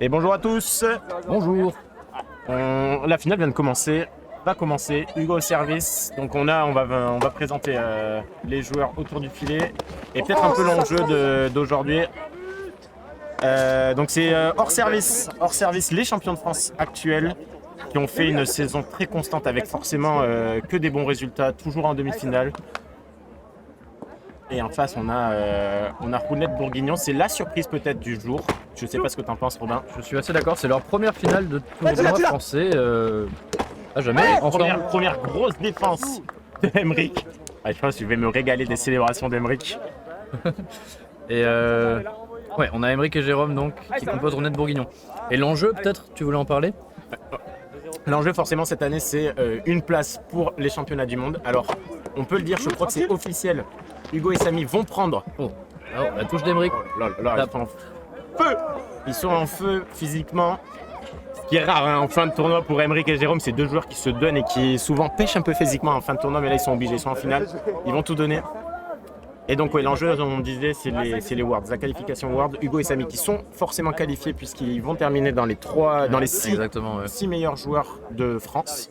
Et bonjour à tous. Bonjour. La finale vient de commencer. Va commencer. Hugo au service. Donc on va présenter les joueurs autour du filet et peut-être un peu l'enjeu d'aujourd'hui. Donc c'est hors service les champions de France actuels qui ont fait une saison très constante avec forcément que des bons résultats, toujours en demi-finale. Et en face, on a Rounette Bourguignon. C'est la surprise peut-être du jour. Je ne sais pas ce que tu en penses, Robin. Je suis assez d'accord, c'est leur première finale de tournoi français à jamais. Première grosse défense d'Emeric. Je pense que je vais me régaler des célébrations d'Emeric. Et ouais, on a Emeric et Jérôme donc qui composent Rounette Bourguignon. Et l'enjeu, peut-être, tu voulais en parler? L'enjeu forcément cette année, c'est une place pour les championnats du monde. Alors, on peut le dire, je crois que c'est officiel. Hugo et Samy vont prendre. La touche d'Emeric. Ils sont en feu physiquement. Ce qui est rare en fin de tournoi pour Emeric et Jérôme, c'est deux joueurs qui se donnent et qui souvent pêchent un peu physiquement en fin de tournoi, mais là ils sont obligés, ils sont en finale, ils vont tout donner. Et donc l'enjeu, on disait, c'est les Worlds, la qualification World. Hugo et Samy qui sont forcément qualifiés puisqu'ils vont terminer dans les six meilleurs joueurs de France.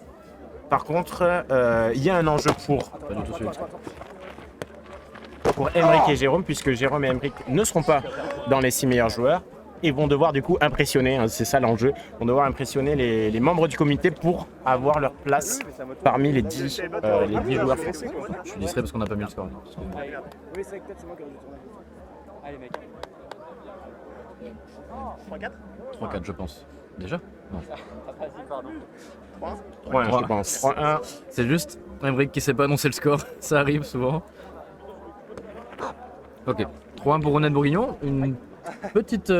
Par contre, il y a un enjeu pour Emeric et Jérôme, puisque Jérôme et Emeric ne seront pas dans les 6 meilleurs joueurs et vont devoir du coup impressionner, c'est ça l'enjeu, vont devoir impressionner les membres du comité pour avoir leur place parmi les 10 joueurs français. Je suis distrait parce qu'on n'a pas mis le score. Oui, c'est vrai que peut-être c'est moi qui aurais dû tourner. Allez, mec. 3-4 3-4 je pense. Déjà? Non. Vas-y, pardon. 3-1 je pense. 3-1. C'est juste Emeric qui sait pas annoncer le score, ça arrive souvent. Ok, 3-1 pour Rounette Bourguignon, une petite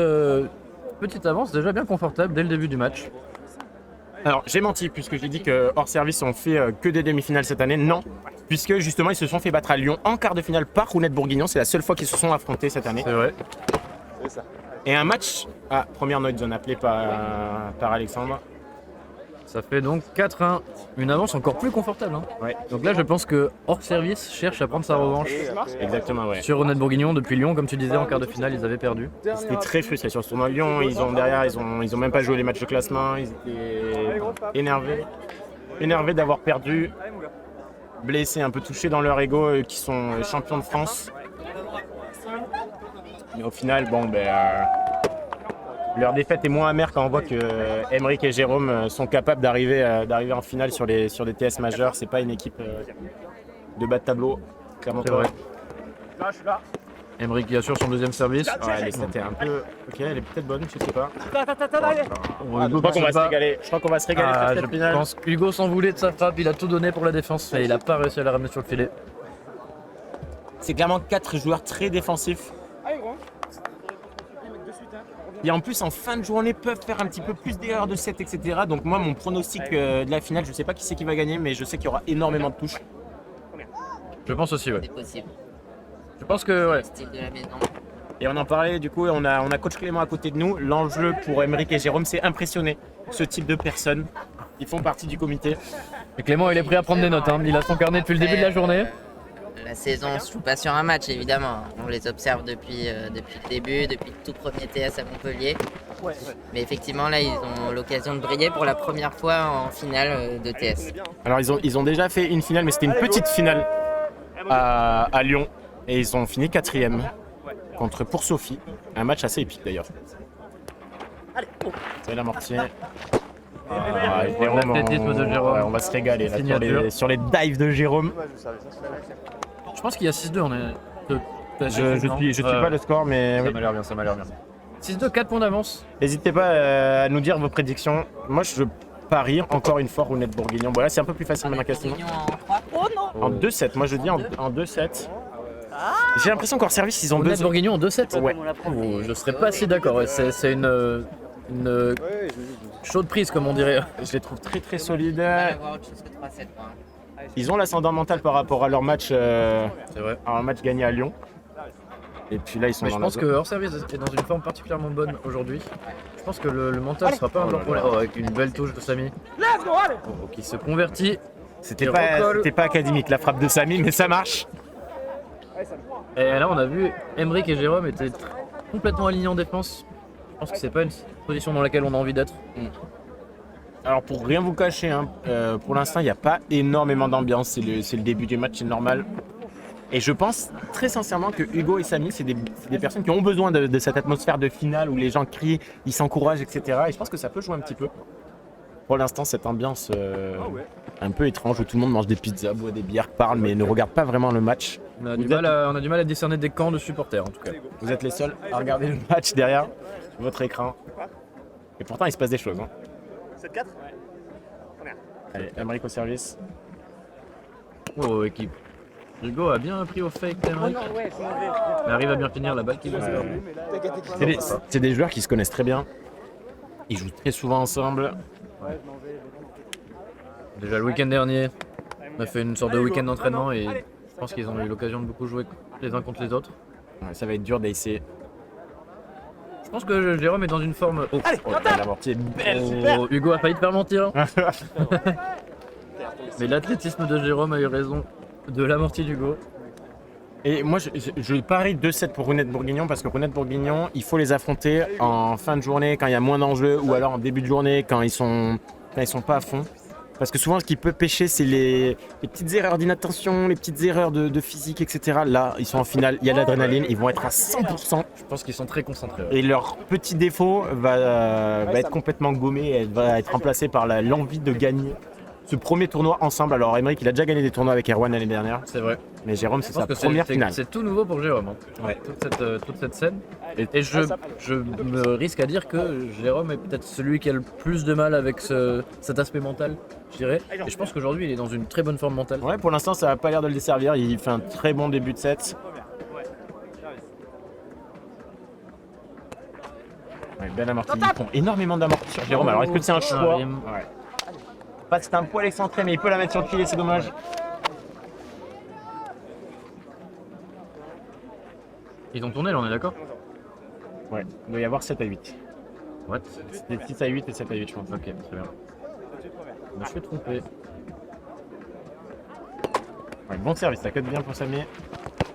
avance déjà bien confortable dès le début du match. Alors j'ai menti puisque j'ai dit que hors service on fait que des demi-finales cette année. Non, puisque justement ils se sont fait battre à Lyon en quart de finale par Rounette Bourguignon. C'est la seule fois qu'ils se sont affrontés cette année. C'est vrai. Et un match, première note zone appelée par Alexandre. Ça fait donc 4-1, une avance encore plus confortable. Hein. Ouais. Donc là je pense que hors service cherche à prendre sa revanche Exactement, ouais. sur Rounette Bourguignon. Depuis Lyon, comme tu disais, en quart de finale ils avaient perdu. C'était très frustré sur ce tournoi. Lyon, ils ont même pas joué les matchs de classement. Ils étaient énervés d'avoir perdu, blessés, un peu touchés dans leur ego, qui sont champions de France. Mais au final, leur défaite est moins amère quand on voit que Emeric et Jérôme sont capables d'arriver en finale sur des TS majeurs. C'est pas une équipe de bas de tableau, clairement. C'est vrai. Emeric qui assure son deuxième service. Ouais, c'était un peu. Ok, elle est peut-être bonne, je sais pas. Je Je crois qu'on va se régaler sur cette finale. Je pense qu'Hugo s'en voulait de sa frappe, il a tout donné pour la défense et il a pas réussi à la ramener sur le filet. C'est clairement 4 joueurs très défensifs. Et en plus, en fin de journée, peuvent faire un petit peu plus d'erreurs de 7, etc. Donc moi, mon pronostic de la finale, je ne sais pas qui c'est qui va gagner, mais je sais qu'il y aura énormément de touches. Je pense aussi, ouais. C'est possible. Je pense que, ouais. Style de la maison. Et on en parlait, du coup, on a coach Clément à côté de nous. L'enjeu pour Emeric et Jérôme, c'est impressionner ce type de personnes. Ils font partie du comité. Et Clément, il est prêt à prendre des notes. Hein. Il a son carnet depuis le début de la journée. La saison ne se joue pas sur un match, évidemment. On les observe depuis le début, depuis le tout premier TS à Montpellier. Mais effectivement, là, ils ont l'occasion de briller pour la première fois en finale de TS. Alors, ils ont déjà fait une finale, mais c'était une petite finale à Lyon. Et ils ont fini 4e contre Pour Sophie. Un match assez épique, d'ailleurs. C'est la mortier. Jérôme, L'athlétisme de Jérôme. on va se régaler là, Signature. sur les dives de Jérôme. Je pense qu'il y a 6-2, on est... Je suis pas le score, mais Ça oui. m'a l'air bien, ça m'a l'air bien. 6-2, 4 points d'avance. N'hésitez pas à nous dire vos prédictions. Moi, je parie encore une fois Rounette Bourguignon. Voilà, c'est un peu plus facile maintenant question. Bourguignon en 3. En 2-7, moi je dis en 2-7. J'ai l'impression qu'en service, ils ont Rounette besoin. Bourguignon en 2-7. Ouais. Oh, je serais pas si d'accord. Ouais. C'est une chaude prise, comme on dirait. Je les trouve très très solides. On va avoir autre chose que 3-7. Ils ont l'ascendant mental par rapport à leur match, C'est vrai. à un match gagné à Lyon. Et puis là, ils sont Mais dans je la pense zone. que hors service est dans une forme particulièrement bonne aujourd'hui. Je pense que le mental ne sera pas un grand problème. Oh, avec une belle touche de Samy. Qui se convertit. C'était pas académique la frappe de Samy, mais ça marche. Et là, on a vu Emeric et Jérôme étaient complètement alignés en défense. Je pense que c'est pas une position dans laquelle on a envie d'être. Alors pour rien vous cacher, hein, pour l'instant il n'y a pas énormément d'ambiance, c'est le début du match, c'est normal. Et je pense très sincèrement que Hugo et Samy, c'est des personnes qui ont besoin de cette atmosphère de finale où les gens crient, ils s'encouragent, etc. Et je pense que ça peut jouer un petit peu. Pour l'instant, cette ambiance un peu étrange où tout le monde mange des pizzas, boit des bières, parle, mais ne regarde pas vraiment le match. On a du mal à discerner des camps de supporters en tout cas. Vous êtes les seuls à regarder le match derrière votre écran. Et pourtant, il se passe des choses. Hein. 7-4 Allez, Emric au service. Oh, équipe. Hugo a bien pris au fake d'Emric. Mais arrive à bien finir la balle qui va se faire. C'est des joueurs qui se connaissent très bien. Ils jouent très souvent ensemble. Déjà le week-end dernier, on a fait une sorte de week-end d'entraînement et je pense qu'ils ont eu l'occasion de beaucoup jouer les uns contre les autres. Ouais, ça va être dur d'essayer. Je pense que Jérôme est dans une forme. Oh, L'amorti est belle. oh, Hugo a failli te faire mentir. Mais l'athlétisme de Jérôme a eu raison de l'amorti d'Hugo. Et moi, je parie 2-7 pour Runette Bourguignon parce que Runette Bourguignon, il faut les affronter en fin de journée quand il y a moins d'enjeux ou alors en début de journée quand ils sont pas à fond. Parce que souvent, ce qui peut pêcher, c'est les petites erreurs d'inattention, les petites erreurs de physique, etc. Là, ils sont en finale, il y a de l'adrénaline, ils vont être à 100%. Je pense qu'ils sont très concentrés. Et leur petit défaut va être complètement gommé, elle va être remplacée par l'envie de gagner ce premier tournoi ensemble. Alors, Emric, il a déjà gagné des tournois avec Erwan l'année dernière, C'est vrai. mais Jérôme, c'est Je pense sa que première finale. c'est tout nouveau pour Jérôme. Hein. Ouais. Toute cette scène. Et je me risque à dire que Jérôme est peut-être celui qui a le plus de mal avec cet aspect mental, je dirais. Et je pense qu'aujourd'hui, il est dans une très bonne forme mentale. Ouais, pour l'instant, ça n'a pas l'air de le desservir. Il fait un très bon début de set. Ouais, belle amorti. Ils font énormément d'amorti sur Jérôme. Alors, est-ce que c'est un choix? Ouais. Pas que c'est un poil excentré, mais il peut la mettre sur le filet, c'est dommage. Ils ont tourné là, on est d'accord? Ouais, il doit y avoir 7 à 8. What? C'était 6 à 8 et 7 à 8, je pense. Ok, très bien. Je me suis trompé. Ouais, bon service, ça cote bien pour Samy.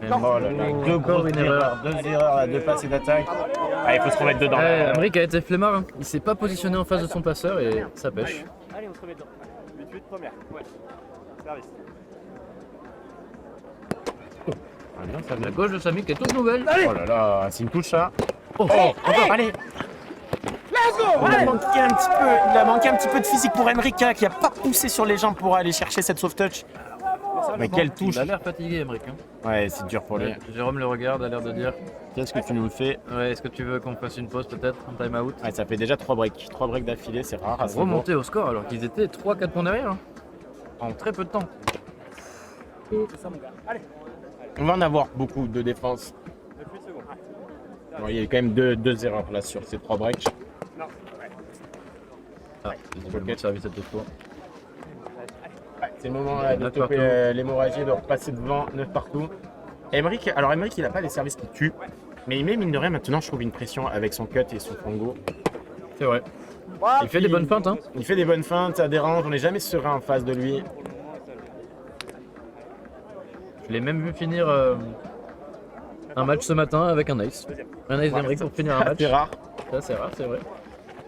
Mais Oh là là, deux encore grosses une erreur. erreurs, 2 erreurs à 2 passes et d'attaque. Ah, il faut se remettre dedans. Ouais, Emric a été flemmard, hein. Il s'est pas positionné en face de son passeur et ça pêche. Allez, on se remet dedans. 8-8 première. Ouais. Service. Ah, bien, ça La vient. gauche de Samy qui est toute nouvelle. Oh là là, c'est une touche ça. Oh, Encore, allez. Il a manqué un petit peu de physique pour Emric qui a pas poussé sur les jambes pour aller chercher cette soft touch. Mais quelle touche. Il a l'air fatigué, Emric. Hein. Ouais, c'est dur pour lui. Jérôme le regarde, a l'air de dire Qu'est-ce que tu nous fais? ouais, est-ce que tu veux qu'on fasse une pause peut-être, un time out? Ouais, ça fait déjà 3 breaks. 3 breaks d'affilée, c'est rare. À ce niveau. Remonter au score alors qu'ils étaient 3-4 points derrière. Hein. En très peu de temps. C'est ça, mon gars. Allez. On va en avoir beaucoup de défense. 9 secondes. Bon, il y a quand même deux erreurs là sur ces 3 breaks. Non. Ah, visiblement le service cette fois. Ouais, c'est le moment là, de Neuf stopper partout. l'hémorragie, de repasser devant, 9 partout. Emric, il n'a pas des services qui tuent, mais il met mine de rien maintenant, je trouve, une pression avec son cut et son fango. C'est vrai. Il fait des bonnes feintes, hein. Il fait des bonnes feintes, ça dérange, on n'est jamais serein en face de lui. Je l'ai même vu finir un match ce matin avec un ace. Un ace d'Emric pour finir un match. C'est rare. Ça, c'est rare, c'est vrai.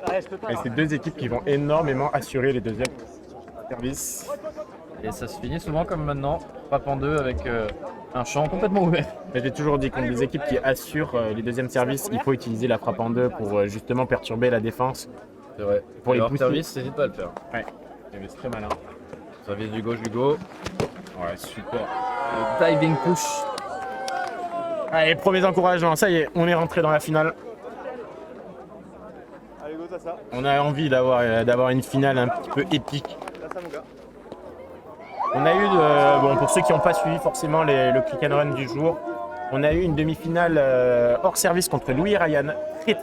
Ouais, je peux pas. Et c'est deux équipes qui vont énormément assurer les deuxièmes services. Et ça se finit souvent comme maintenant, frappe en deux avec un champ complètement ouvert. Mais j'ai toujours dit contre des équipes qui assurent les deuxièmes services, il faut utiliser la frappe en deux pour justement perturber la défense. C'est vrai. Pour les hors pousser. service, n'hésite pas à le faire. Ouais, c'est très malin. Service du gauche, Hugo. Ouais, super. Diving push. Allez, premiers encouragements, ça y est, on est rentré dans la finale. Allez, go, ça. On a envie d'avoir une finale un petit peu épique. Ça, mon gars. On a eu, bon, pour ceux qui n'ont pas suivi forcément le click and run du jour, on a eu une demi-finale hors service contre Louis et Ryan,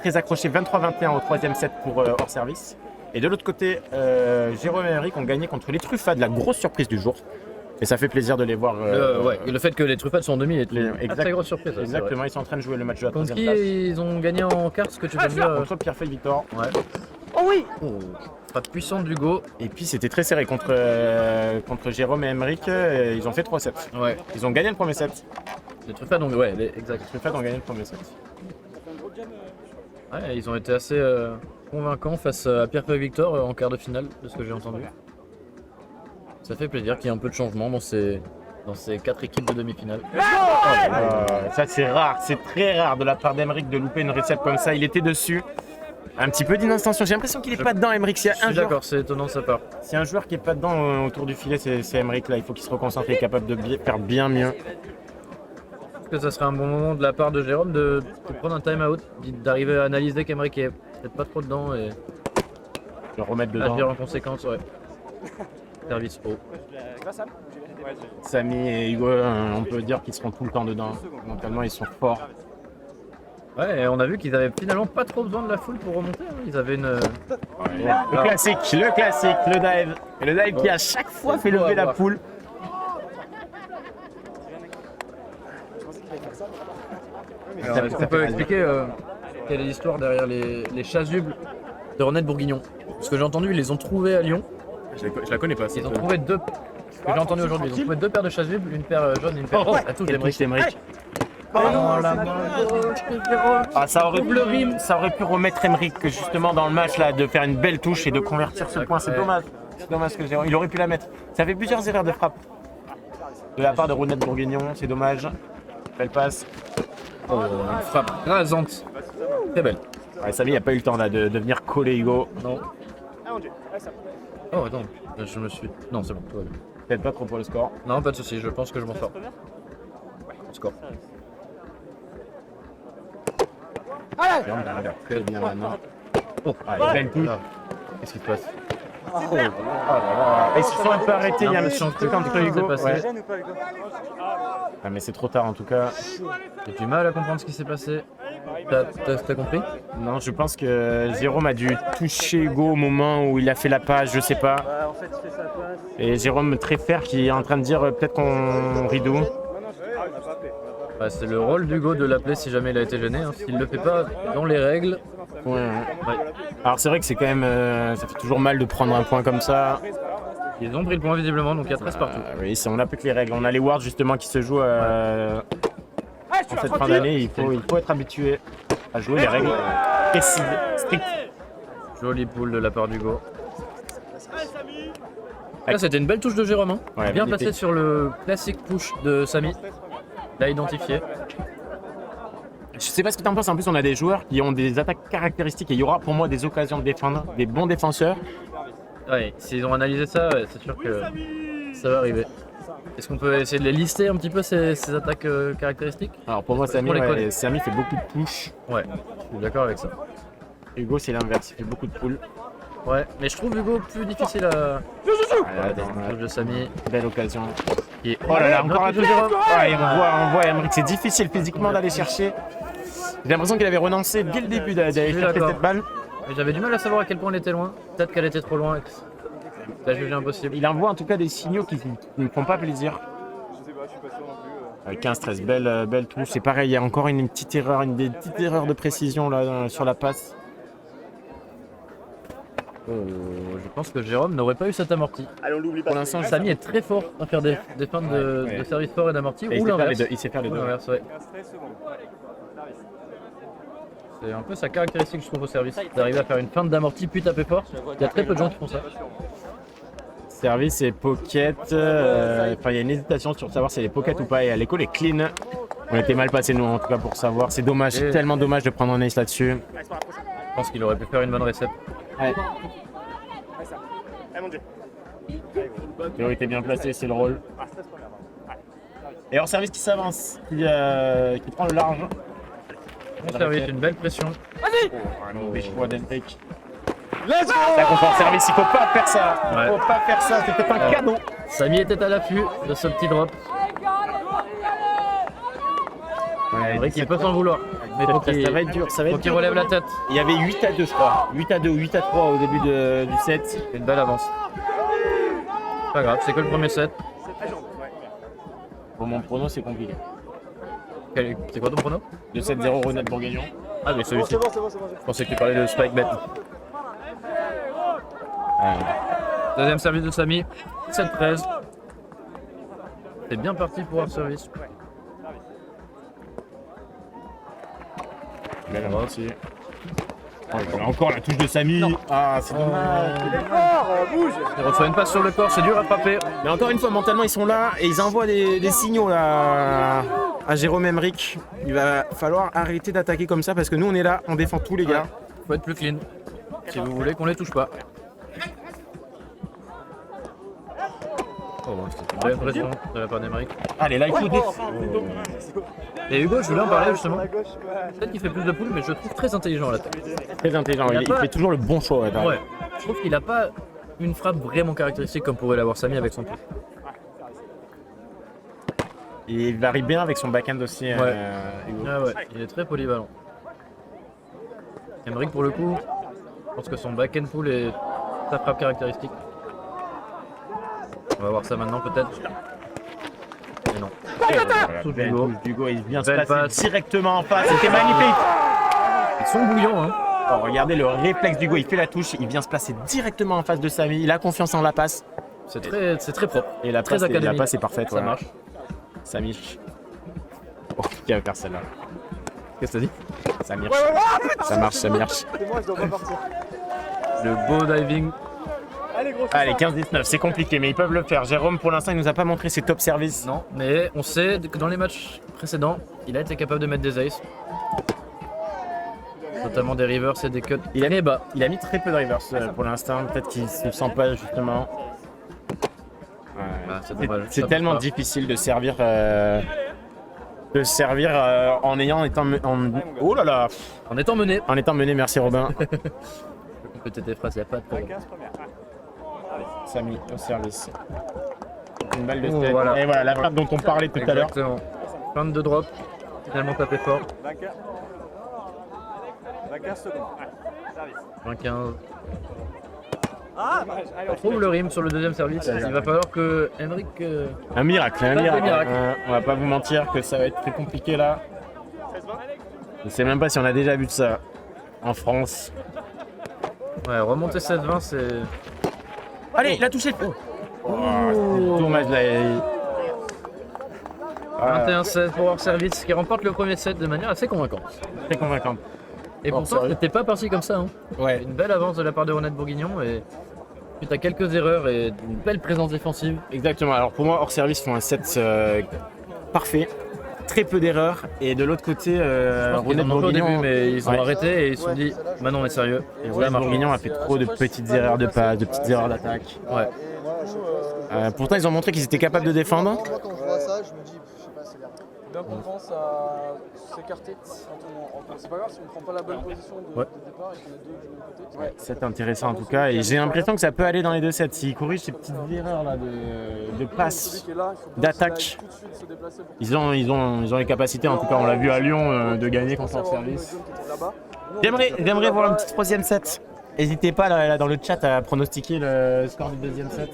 très accroché, 23-21 au troisième set pour hors service. Et de l'autre côté, Jérôme et Emric ont gagné contre les Truffades, la grosse surprise du jour. Et ça fait plaisir de les voir. Ouais, le fait que les truffades sont en demi est une exact- très grosse surprise. ça, c'est vrai. Exactement, ils sont en train de jouer le match de la Contre troisième qui place. ils ont gagné en quart, ce que tu veux dire Contre Pierre-Feuille Victor. Ouais. Oh oui. Oh, frappe puissante d'Hugo. Et puis c'était très serré contre Jérôme et Emric. Ils ont fait 3 sets. Ouais. Ils ont gagné le premier set. Les truffades, donc ouais, exact. Les Truffades ont gagné le premier set. Ça fait un gros jam. Ouais, ils ont été assez convaincants face à Pierre-Paul Victor en quart de finale, de ce que j'ai entendu. Ça fait plaisir qu'il y ait un peu de changement dans ces 4 équipes de demi-finale. Ça c'est rare, c'est très rare de la part d'Emeric de louper une récepte comme ça. Il était dessus. Un petit peu d'inattention. J'ai l'impression qu'il est pas dedans, Emeric. S'il y Je a un suis joueur, d'accord, c'est étonnant de sa part. s'il y a un joueur qui est pas dedans autour du filet, c'est Emeric là. Il faut qu'il se reconcentre. Il est capable de faire bien mieux. Est-ce que ça serait un bon moment de la part de Jérôme de prendre un time-out, d'arriver à analyser qu'Emeric est peut-être pas trop dedans et Le remettre agir dedans. en conséquence, ouais. Service haut. Samy et Hugo, on peut dire qu'ils seront tout le temps dedans. Mentalement, ils sont forts. Ouais, et on a vu qu'ils avaient finalement pas trop besoin de la foule pour remonter. Hein. Ils avaient une. Le classique, le dive. Et le dive qui à chaque fois fait lever la poule. Est-ce qu'on peut expliquer quelle est l'histoire derrière les chasubles de Ronald Bourguignon? Parce que j'ai entendu, ils les ont trouvés à Lyon. Je la connais pas. Ils ont trouvé deux. Ce que j'ai entendu aujourd'hui, ils ont trouvé 2 paires de chasubles, une paire jaune et une paire. Oh, à tous d'Emeric. Ça aurait pu remettre Emeric que justement dans le match là, de faire une belle touche et de convertir ce point. C'est dommage. C'est dommage que il aurait pu la mettre. Ça fait plusieurs erreurs de frappe de la part de Ronald Bourguignon. C'est dommage. Belle passe. Oh, une frappe rasante. Très belle. Ouais, Samy n'a pas eu le temps là, de venir coller Hugo. Non. Oh, attends, je me suis. Non, c'est bon, tout va bien. Peut-être pas trop pour le score. Non, pas de soucis, je pense que je m'en sors. Score. Très bien maintenant. Oh, belle touche. qu'est-ce qui se passe? Ils se sont un peu arrêtés. Il y a un chant truc entre Hugo. passé. Ouais. Ah, mais c'est trop tard en tout cas. J'ai du mal à comprendre ce qui s'est passé. T'as compris? Non, je pense que Jérôme a dû toucher Hugo au moment où il a fait la passe, je sais pas. Et Jérôme très fair qui est en train de dire peut-être qu'on rideau. Bah, c'est le rôle d'Hugo de l'appeler si jamais il a été gêné. Hein. S'il le fait pas dans les règles. Ouais. Alors c'est vrai que c'est quand même, ça fait toujours mal de prendre un point comme ça. Ils ont pris le point visiblement, donc il y a 13 partout. Oui, on applique les règles. On a les wards justement qui se jouent en cette fin d'année. Il faut être habitué à jouer les règles précises, strictes. Jolie poule de la part d'Hugo. Là, c'était une belle touche de Jérôme. Hein. Ouais, bien magnifique. placé sur le classique push de Samy. L'a identifié. Je sais pas ce que tu en penses. En plus, on a des joueurs qui ont des attaques caractéristiques et il y aura pour moi des occasions de défendre, des bons défenseurs. Ouais, s'ils ont analysé ça, ouais, c'est sûr que ça va arriver. Est-ce qu'on peut essayer de les lister un petit peu ces attaques caractéristiques? Alors pour moi, Samy, On les connaît. Samy fait beaucoup de touches. Ouais, je suis d'accord avec ça. Hugo, c'est l'inverse. Il fait beaucoup de poules. Ouais, mais je trouve Hugo plus difficile à. Voilà, Dans le de Samy. belle occasion. Qui... Oh là là, encore un de touche. Jérôme. Ouais, on voit Emeric, c'est difficile physiquement d'aller chercher. J'ai l'impression qu'il avait renoncé dès le début d'aller chercher d'accord. cette balle. Mais j'avais du mal à savoir à quel point elle était loin. Peut-être qu'elle était trop loin. Là, jugé impossible. Il envoie en tout cas des signaux qui ne font pas plaisir. 15-13, belle touche. C'est pareil, il y a encore une petite erreur, des petites erreurs de précision là, sur la passe. Je pense que Jérôme n'aurait pas eu cet amorti. Pour l'instant, Samy est très fort à faire des feintes de service fort et d'amorti. il Ou sait faire les l'inverse. deux. Il sait faire les Ou deux. l'inverse, ouais. C'est un peu sa caractéristique, je trouve, au service. D'arriver à faire une feinte d'amorti puis taper fort. Il y a très peu de gens qui font ça. Service et pocket. Il y a une hésitation sur savoir si elle est pocket ou pas. Et à l'écho, les clean. On était mal passé nous en tout cas pour savoir. C'est dommage, c'est tellement dommage de prendre un ace là-dessus. Je pense qu'il aurait pu faire une bonne récepte. Ouais. Priorité bien placée, c'est le rôle. Et hors service qui s'avance, qui prend le large. Bon service, une belle pression. Un mauvais choix d'Hendrick. Ça confort service, il faut pas faire ça. Ouais. Faut pas faire ça, c'était un cadeau. Samy était à l'affût de ce petit drop. Ouais, Il peut s'en vouloir. Mais faut ça va être qu'il dur, ça va être dur. relève la tête. Il y avait 8-2 je crois. 8-2 ou 8-3 au début du set. Une belle avance. Pas grave, c'est que le premier set. Pour mon prono, c'est compliqué. C'est quoi ton prono? 2-7-0 Ronald Bourguignon. Ah mais celui-ci. Je pensais que tu parlais de Spike Bet. Deuxième service de Samy. 7-13. C'est bien parti pour un service. Belle avance aussi. Oh, voilà, encore la touche de Samy. Ah, c'est dommage. Il reçoit une passe sur le corps, c'est dur à frapper. Mais encore une fois, mentalement, ils sont là et ils envoient des signaux là à Jérôme Emerick. Il va falloir arrêter d'attaquer comme ça parce que nous, on est là, on défend tous les gars. Faut être plus clean. Si vous voulez qu'on les touche pas. Oh, c'était une belle pression de la part d'Emerick. Allez, là, il faut Et Hugo, je voulais en parler justement. Peut-être qu'il fait plus de poules, mais je le trouve très intelligent à l'attaque. Très intelligent, il fait toujours le bon choix. Ouais, je trouve qu'il a pas une frappe vraiment caractéristique comme pourrait l'avoir Samy avec son pouls. Il varie bien avec son backhand aussi. Hugo. Ah ouais, il est très polyvalent. Emerick pour le coup, je pense que son back-end pull est sa frappe caractéristique. On va voir ça maintenant peut-être. Mais non. Touche d'Hugo, il vient se Belle placer passe. directement en face. C'était magnifique. Ils sont bouillants hein. Oh, regardez le réflexe d'Hugo, il fait la touche, il vient se placer directement en face de Samy. Il a confiance en la passe. C'est très propre. Et la Très passe, académique. est parfaite. Ça voilà. marche. Samy. Oh, qui va faire celle-là? Qu'est-ce que t'as dit? Samir. Ça marche, ça marche. C'est moi, je dois pas partir. Le beau diving. Allez, gros, Allez, 15-19, c'est compliqué, mais ils peuvent le faire. Jérôme, pour l'instant, il nous a pas montré ses top services. Non, mais on sait que dans les matchs précédents, il a été capable de mettre des aces. Notamment des rivers et des cuts. Il a mis très peu de reverse pour l'instant. Peut-être qu'il se sent pas justement. Ouais. Bah, c'est dommage. C'est Ça tellement pousse pas. difficile de servir en ayant oh là là, En étant mené. en étant mené. Merci Robin. Peut-être des phrases, il n'y a pas de problème. 15 première. Samy au service. Une balle de Oh, tête. voilà. Et voilà la frappe dont on parlait tout à l'heure. Exactement. Plein de drops. Finalement tapé fort. 24. 25 secondes. Service. 25. Ah, allez, On trouve le rim sur le deuxième service. Il va falloir que Emerick. Un miracle, un Pas de miracle. miracle. On va pas vous mentir que ça va être très compliqué là. Je sais même pas si on a déjà vu de ça en France. Ouais, remonter 7-20, c'est. Allez, il a touché. Oh, c'est dommage là. 21-16 pour hors service qui remporte le premier set de manière assez convaincante. Très convaincant. Et Hors pourtant, service. c'était pas parti comme ça. Hein. Ouais. Une belle avance de la part de Ronette Bourguignon et suite à quelques erreurs et une belle présence défensive. Exactement. Alors pour moi, hors service font un set parfait. Très peu d'erreurs. Et de l'autre côté, Je pense qu'ils Ronette en ont fait au début, Bourguignon. mais ils ont Ouais. arrêté et ils se sont dit maintenant on est sérieux. Et Ça Ronette marche. Bourguignon a fait trop de petites erreurs de passe, de petites erreurs d'attaque. Ouais. Pourtant, ils ont montré qu'ils étaient capables de défendre. Moi, quand je vois ça, je me dis, je sais pas, c'est l'air. D'un coup, on pense à s'écarter. C'est pas grave si on prend pas la bonne position de départ et qu'on a deux du même côté. Ouais, c'est intéressant en tout cas. Et j'ai l'impression que ça peut aller dans les deux sets. S'ils corrigent ces petites erreurs là de passe, d'attaque. Ils ont les capacités, en tout cas on l'a vu à Lyon, de gagner contre leur service. J'aimerais voir un petit troisième set. N'hésitez pas là, dans le chat à pronostiquer le score du deuxième set.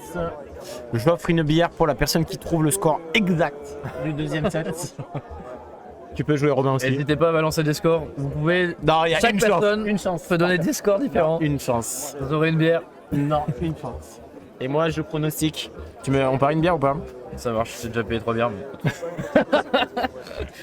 J'offre une bière pour la personne qui trouve le score exact du deuxième set. Tu peux jouer Robin aussi. N'hésitez pas à balancer des scores. Vous pouvez. Non, il y a Chaque une chance. personne Une chance. peut donner des scores différents. Une chance. Vous aurez une bière. Non, une chance. Et moi je pronostique. On parie une bière ou pas? Ça marche, j'ai déjà payé 3 bières. Mais...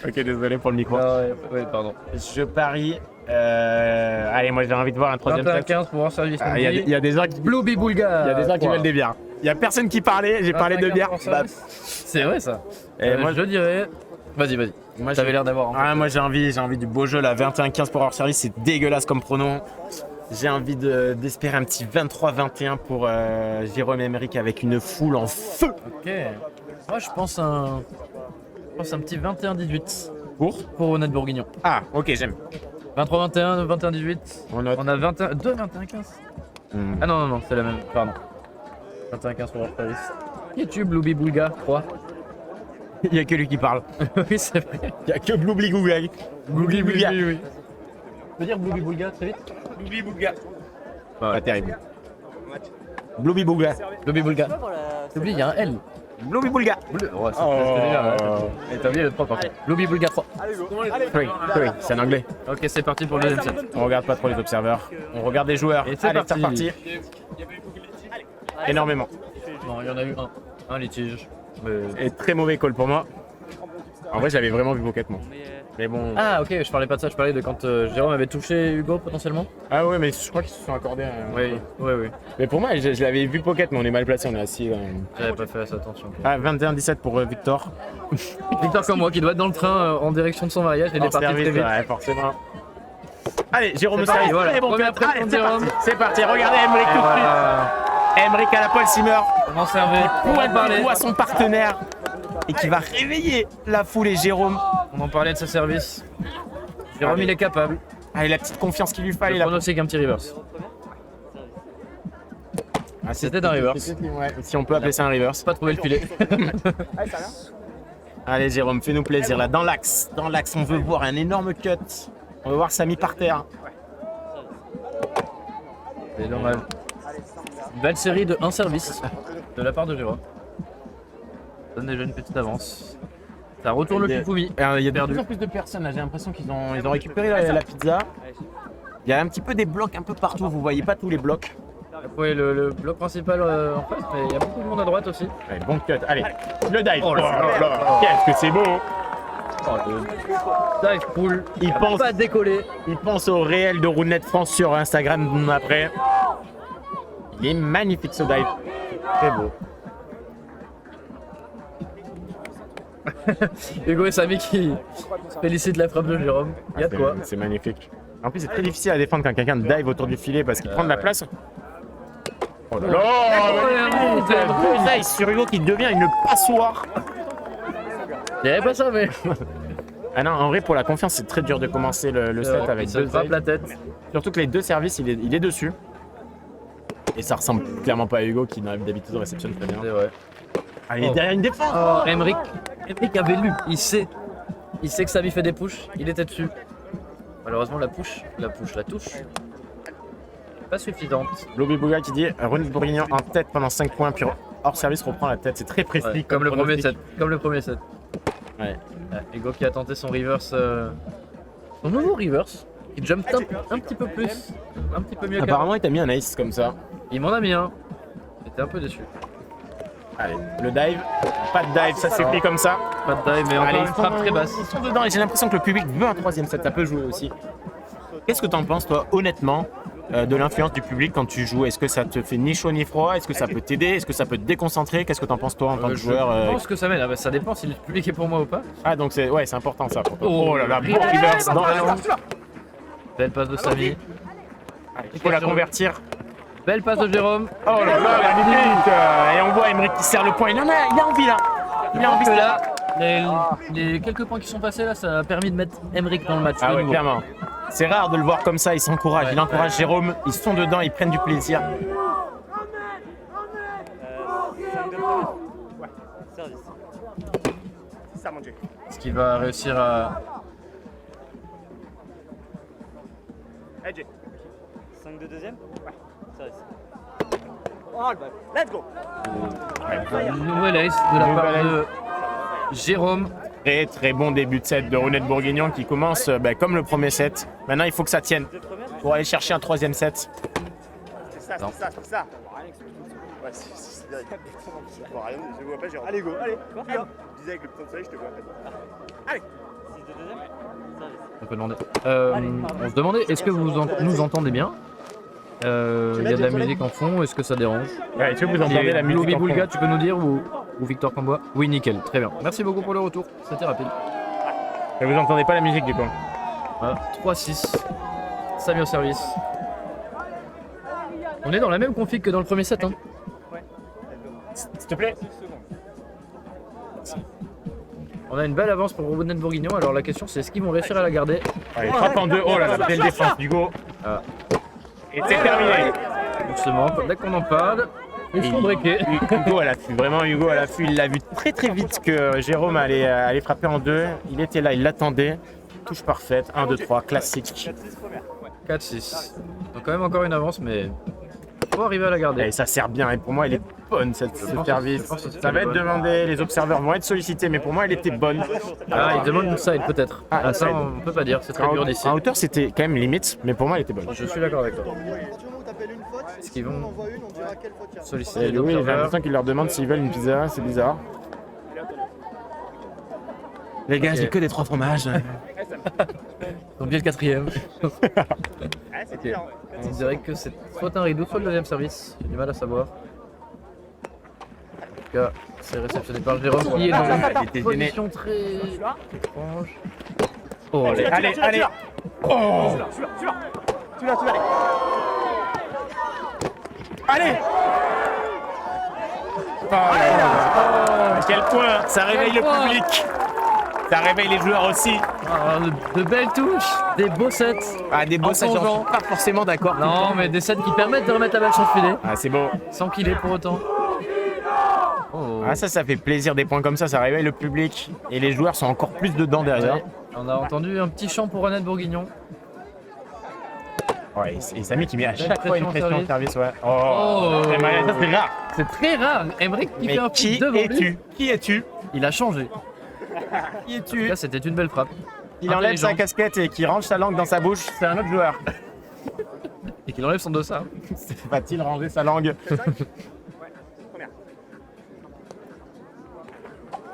Ok, désolé pour le micro. ouais, pardon. Je parie. Allez, moi j'ai envie de voir un troisième set. 21-15 pour hors service. Ah, Il y a des gens qui, Blue Bulga. il y a des gens qui veulent des bières. Il y a personne qui parlait, j'ai parlé de bière. Bah, C'est vrai ça. Et moi, je dirais. Vas-y, vas-y. moi, T'avais l'air d'avoir. moi j'ai envie du beau jeu là, 21-15 pour hors service, c'est dégueulasse comme pronom. J'ai envie d'espérer un petit 23-21 pour Jérôme Emerick avec une foule en feu. Ok. Moi je pense un petit 21-18 Pour Ronette Bourguignon. Ah, ok, j'aime. 23-21, 21-18. On note. On a 21... 2-21-15. Hmm. Ah non, c'est la même. Pardon. 21-15 pour hors service. Qui es-tu, Blue Bulga 3. Il y a que lui qui parle. Oui, c'est vrai. Il y a que Bloubli Gougag. Bloubli Bouga. oui. Tu peux dire Blue Bulga très vite? Bloubli Bouga. Ouais. Pas terrible. Bloubli Bouga. Blue Bulga. T'oublies, il y a un L. Bloubli Bouga. Ouais, c'est presque déjà, ouais. Et t'as oublié le 3 par contre. Blue Bulga 3. Oui, c'est en anglais. Ok, c'est parti pour le deuxième set. On regarde pas trop les observeurs. On regarde les joueurs. Et c'est Allez, parti. reparti. Énormément. Non, il y en a eu un litige. Mais... Et très mauvais call pour moi. En vrai, j'avais vraiment vu Boquette, moi. Mais bon. Ah, ok, je parlais pas de ça, je parlais de quand Jérôme avait touché Hugo potentiellement. Ah ouais, mais je crois qu'ils se sont accordés. Oui. Mais pour moi, je l'avais vu pocket, mais on est mal placé, on est assis. J'avais pas fait assez attention. Ah, 21-17 pour Victor. Victor comme moi qui doit être dans le train en direction de son mariage, il est En parti service, très vite. ouais, forcément. Allez, Jérôme au C'est parti, service. voilà. Allez, bon Première cut. Allez, pression de c'est Jérôme. parti. C'est parti, regardez Emmerich tout de suite. Emmerich à la Paul Simmer. Comment servir Pointe du doigt son partenaire. Et qui va réveiller la foule et Jérôme. On en parlait de ce service. Jérôme, Allez. il est capable. Allez, la petite confiance qu'il lui fallait. Le là. pronostic un petit reverse. Ah, C'était un reverse. ouais, si on peut appeler ça un reverse. Pas trouvé le filet. Allez Jérôme, fais-nous plaisir là, dans l'axe, on veut voir un énorme cut. On veut voir Samy par terre. C'est normal. Une belle série de 1 service de la part de Jérôme. Ça donne déjà une petite avance. Ça retourne le Pipouvi. Il y a de Perdu. plus en plus de personnes là, j'ai l'impression qu'ils ont récupéré la pizza. Il y a un petit peu des blocs un peu partout, vous voyez pas tous les blocs. Oui, le bloc principal en face, mais il y a beaucoup de monde à droite aussi. Allez, bon cut, allez, le dive. Oh là là là. Qu'est-ce que c'est beau. Oh, le dive pool. Il pense, Pas décollé. il pense au réel de Roundnet France sur Instagram après. Il est magnifique ce dive. Très beau. Hugo et Samy qui félicitent la frappe de Jérôme. Il y a de quoi. C'est magnifique. En plus, c'est très difficile à défendre quand quelqu'un dive autour du filet parce qu'il prend de la place. Oh là là, magnifique. Sur Hugo qui devient une passoire. Il n'y avait pas ça, mais. Ah non, en vrai, pour la confiance, c'est très dur de commencer le set avec il se deux frappe dives. la tête. Surtout que les deux services, il est dessus. Et ça ressemble clairement pas à Hugo qui d'habitude réceptionne très bien. C'est vrai. Ah, il est derrière une défense. Emmerich avait lu, il sait que Samy fait des pushs, il était dessus. Malheureusement la touche, pas suffisante. Lobby Bouga qui dit Ronald Bourguignon en tête pendant 5 points, puis hors service reprend la tête. C'est très précis. Ouais, comme le premier set. Ouais. Hugo qui a tenté son reverse, son nouveau reverse, qui jump un petit peu plus, un petit peu mieux qu'avant. Apparemment, il t'a mis un ace comme ça. Il m'en a mis un. J'étais un peu déçu. Allez, le dive. Pas de dive, ça se fait pris comme ça. Pas de dive, mais encore Allez, une frappe très basse. Ils sont dedans et j'ai l'impression que le public veut un troisième set. Ça peut jouer aussi. Qu'est-ce que t'en penses, toi, honnêtement, de l'influence du public quand tu joues? Est-ce que ça te fait ni chaud ni froid? Est-ce que ça peut t'aider? Est-ce que ça peut te déconcentrer? Qu'est-ce que t'en penses, toi, en tant que joueur Je pense que ça m'aide. Ça dépend si le public est pour moi ou pas. Ah, donc c'est important ça pour toi. Oh là là, là bon là. reverse dans la Belle passe de Samy. Il faut la convertir. Belle passe de Jérôme. Oh là là, la limite. Et on voit Emmerich qui serre le point. Il a envie là. Il a envie Que là, les quelques points qui sont passés là, ça a permis de mettre Emmerich dans le match. Ah de ouais, nouveau. clairement. C'est rare de le voir comme ça, il s'encourage, Ouais, il encourage Jérôme, ils sont dedans, ils prennent du plaisir. Est-ce qu'il va réussir à... 5 de deuxième? Ouais, service. Une nouvelle ace de la part de Jérôme. Très très bon début de set de Ronald Bourguignon qui commence comme le premier set. Maintenant il faut que ça tienne pour aller chercher un troisième set. C'est ça. Ouais, c'est bien. Je vois rien, je vois pas, Jérôme. Allez, go, allez. Je disais avec le bouton de soleil, je te vois. Allez. 6 de deuxième? Service. On peut demander. On se demandait, est-ce que vous nous entendez bien? Il y a de la musique en fond, est-ce que ça dérange? Ouais, est-ce que vous entendez la musique Lobby en fond? Boulga, tu peux nous dire, ou Victor Cambois? Oui, nickel, très bien. Merci beaucoup pour le retour, c'était rapide. Et vous entendez pas la musique du coup? Voilà, 3-6. Samy au service. On est dans la même config que dans le premier set. Hein. S'il te plaît. On a une belle avance pour Ronald Bourguignon. Alors la question c'est est-ce qu'ils vont réussir à la garder? Allez, frappe en deux. Oh là là, belle défense Hugo. Ah. Et c'est terminé. Doucement, dès qu'on en parle, ils sont breakés. Hugo à l'affût, vraiment Hugo à l'affût. Il l'a vu très très vite que Jérôme allait frapper en deux. Il était là, il l'attendait. Touche parfaite, 1, 2, 3, classique. 4-6. Donc quand même encore une avance, mais faut arriver à la garder. Et ça sert bien, et pour moi elle est bonne ce service. Ça va être demandé, les observateurs vont être sollicités, mais pour moi elle était bonne. Ah, il demande une side peut-être. Ah, Ah, ça side. on peut pas dire, c'est très dur d'ici. En hauteur c'était quand même limite, mais pour moi elle était bonne. Je suis d'accord avec toi. où t'appelles une faute, Est-ce qu'ils on vont en voit une, on dira quelle faute il y a. solliciter Et les Louis, j'ai observateurs? l'impression qu'il leur demande s'ils veulent une pizza, c'est bizarre. Les gars, Ok. j'ai que des 3 fromages. Donc bien le quatrième. Ah, c'est Ok. différent. On dirait que c'est soit un rideau, soit le deuxième service. J'ai du mal à savoir. En tout cas, c'est réceptionné par Jérôme qui est dans Il était une gêné. position très étrange. Oh, Allez, allez. Oh. Tu l'as. Allez. Oh là là. À quel point ça réveille le point. public. Ça réveille les joueurs aussi. Ah, de belles touches, des beaux sets. Ah, des beaux En sets, j'en plongeant. suis pas forcément d'accord. tout le Non, temps. mais des sets qui permettent de remettre la balle sur le filet Ah, c'est beau. sans qu'il ait pour autant. Oh. Ah, ça fait plaisir. Des points comme ça réveille le public. Et les joueurs sont encore plus dedans derrière. Ouais. On a entendu un petit chant pour Annette Bourguignon. Ouais, et Samy qui met à Belle chaque fois une pression pression au au service, ouais. Oh. c'est malade, ça, c'est rare. C'est très rare. Emmerich qui Mais fait un qui flip devant lui. es-tu? Qui es-tu? Il a changé. Qui En es-tu? tout cas, c'était une belle frappe. Il enlève sa Intelligent. casquette et qui range sa langue dans sa bouche, c'est un autre joueur. Et qu'il enlève son dossard. Va-t-il ranger sa langue?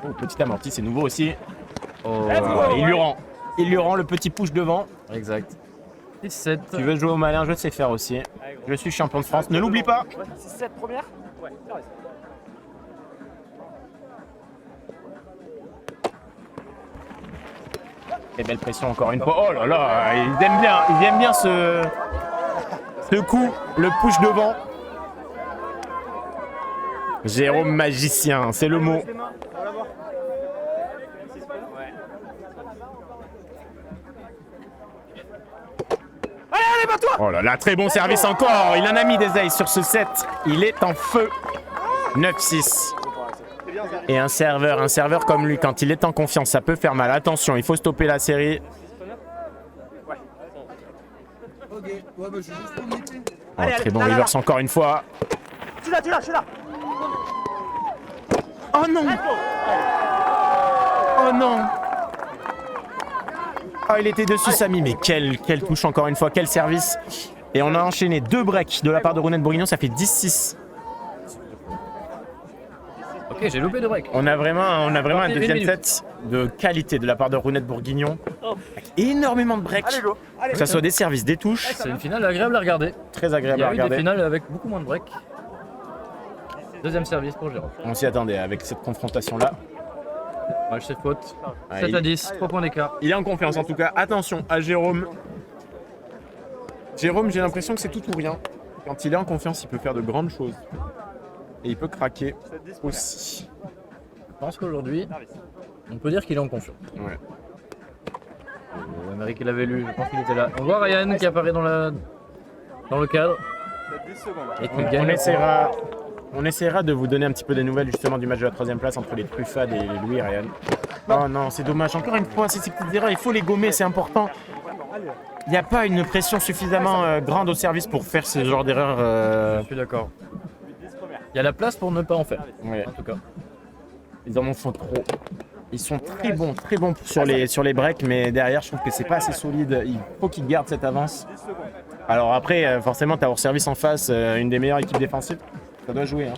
Oh, petit amorti, c'est nouveau aussi. Oh. Il lui rend le petit push devant. Exact. 17. Tu veux jouer au malin, je sais faire aussi. Je suis champion de France, ne l'oublie pas. C'est cette première? Ouais, t'as raison. Et belle pression encore une fois. Oh là là, ils aiment bien ce coup, le push devant. Jérôme magicien, c'est le mot. Oh là là, très bon service encore. Il en a mis des aces sur ce set. Il est en feu. 9-6. Et un serveur comme lui, quand il est en confiance, ça peut faire mal. Attention, il faut stopper la série. Oh, très bon reverse encore une fois. Tu l'as, je suis là. Oh non! Oh non! Oh, il était dessus, Samy, mais quelle touche encore une fois, quel service! Et on a enchaîné 2 breaks de la part de Rounette Bourguignon, ça fait 10-6. Ok, j'ai loupé de break. On a vraiment un 21 deuxième minutes. set de qualité de la part de Rounette Bourguignon. Avec énormément de breaks, Allez, go. Allez. que ce soit des services, des touches, C'est une finale agréable à regarder. très Il agréable y à a eu des regarder. finales avec beaucoup moins de break. Deuxième service pour Jérôme. On s'y attendait avec cette confrontation-là. Match c'est faute. Ouais, 7 à 10, 3 points d'écart. Il est en confiance en tout cas. Attention à Jérôme. Jérôme, j'ai l'impression que c'est tout ou rien. Quand il est en confiance, il peut faire de grandes choses. Et il peut craquer aussi. Je pense qu'aujourd'hui, on peut dire qu'il est en confiance. Ouais. Amérique l'avait lu, je pense qu'il était là. On voit Ryan qui apparaît dans le cadre. T'as 10 secondes. Et qui gagne. On essaiera de vous donner un petit peu des nouvelles justement du match de la 3ème place entre les Truffades et les Louis Ryan. Oh non, c'est dommage. Encore une fois, c'est ces petites erreurs, il faut les gommer, c'est important. Il n'y a pas une pression suffisamment grande au service pour faire ce genre d'erreur. Je suis d'accord. Il y a la place pour ne pas en faire, Ouais. en tout cas. Ils en font trop. Ils sont très bons sur les breaks, mais derrière, je trouve que c'est pas assez solide. Il faut qu'ils gardent cette avance. Alors après, forcément, tu as hors service en face, une des meilleures équipes défensives. Ça doit jouer. Hein.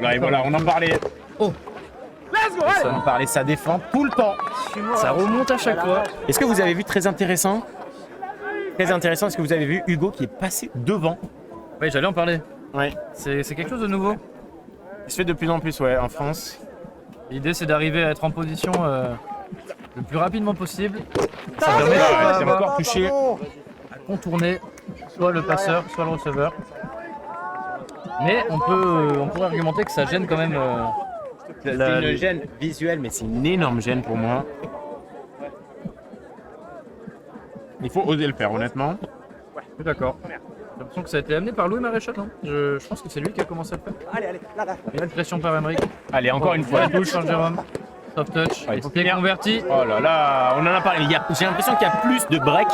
Là, et voilà, on en parlait. Oh. On en parlait, ça défend tout le temps. Ça remonte à chaque fois. Est-ce que vous avez vu très intéressant, est-ce que vous avez vu Hugo qui est passé devant? Oui, j'allais en parler. Ouais. C'est quelque chose de nouveau. Il se fait de plus en plus, ouais, en France. L'idée, c'est d'arriver à être en position le plus rapidement possible. Ça Ouais, permet c'est d'avoir encore touché. à contourner soit le passeur, soit le receveur. Mais on pourrait argumenter que ça gêne quand même. C'est une gêne visuelle, mais c'est une énorme gêne pour moi. Il faut oser le faire, honnêtement. Je suis d'accord. J'ai l'impression que ça a été amené par Louis Maréchal, non je pense que c'est lui qui a commencé à le faire. Allez, là. Il y a une pression par Emmerich. Allez, encore une fois, la touche. Touche, Jérôme. Soft touch. Ouais, Il faut qu'il est converti. Oh là là, on en a parlé. J'ai l'impression qu'il y a plus de break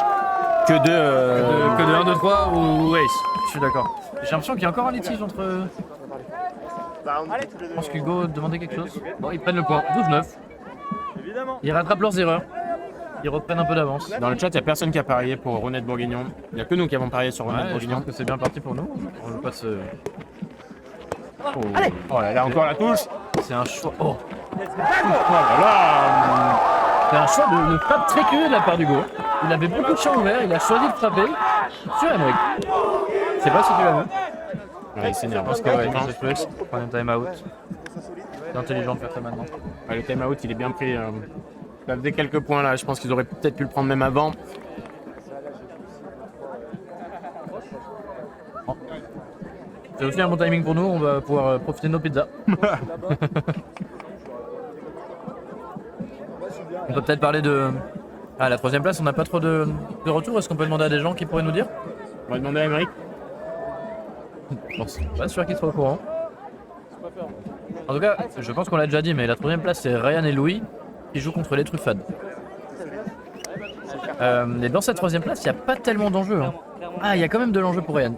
que de. Que de 1, 2, 3 ou Ace. Je suis d'accord. J'ai l'impression qu'il y a encore un litige entre. Je pense qu'Hugo demandait quelque chose. Bon, ils prennent le point. 12-9. Évidemment. Ils rattrapent leurs erreurs. Ils reprennent un peu d'avance. Dans le chat, il n'y a personne qui a parié pour Rounette Bourguignon. Il n'y a que nous qui avons parié sur Rounette Ouais, je Bourguignon. pense que c'est bien parti pour nous. On passe. Oh là là, encore la touche. C'est un choix. Oh, Voilà. C'est un choix de frappe très curieux de la part d'Hugo. Il avait beaucoup de champs ouverts, il a choisi de frapper sur Emmerich. Je sais pas si tu l'as vu. Ouais, il s'énerve. Je pense que ouais, il se prendre un time-out. C'est intelligent de faire ça maintenant. Ouais, le time-out, il est bien pris. Ça faisait quelques points là. Je pense qu'ils auraient peut-être pu le prendre même avant. C'est aussi un bon timing pour nous, on va pouvoir profiter de nos pizzas. On peut peut-être parler de... Ah, la troisième place, on n'a pas trop de retours. Est-ce qu'on peut demander à des gens qui pourraient nous dire? On va demander à Emmerich. Je pense pas sûr qu'ils soient au courant. En tout cas, je pense qu'on l'a déjà dit, mais la troisième place, c'est Ryan et Louis qui jouent contre les Truffades. Et dans cette troisième place, il n'y a pas tellement d'enjeux. Hein. Ah, il y a quand même de l'enjeu pour Ryan.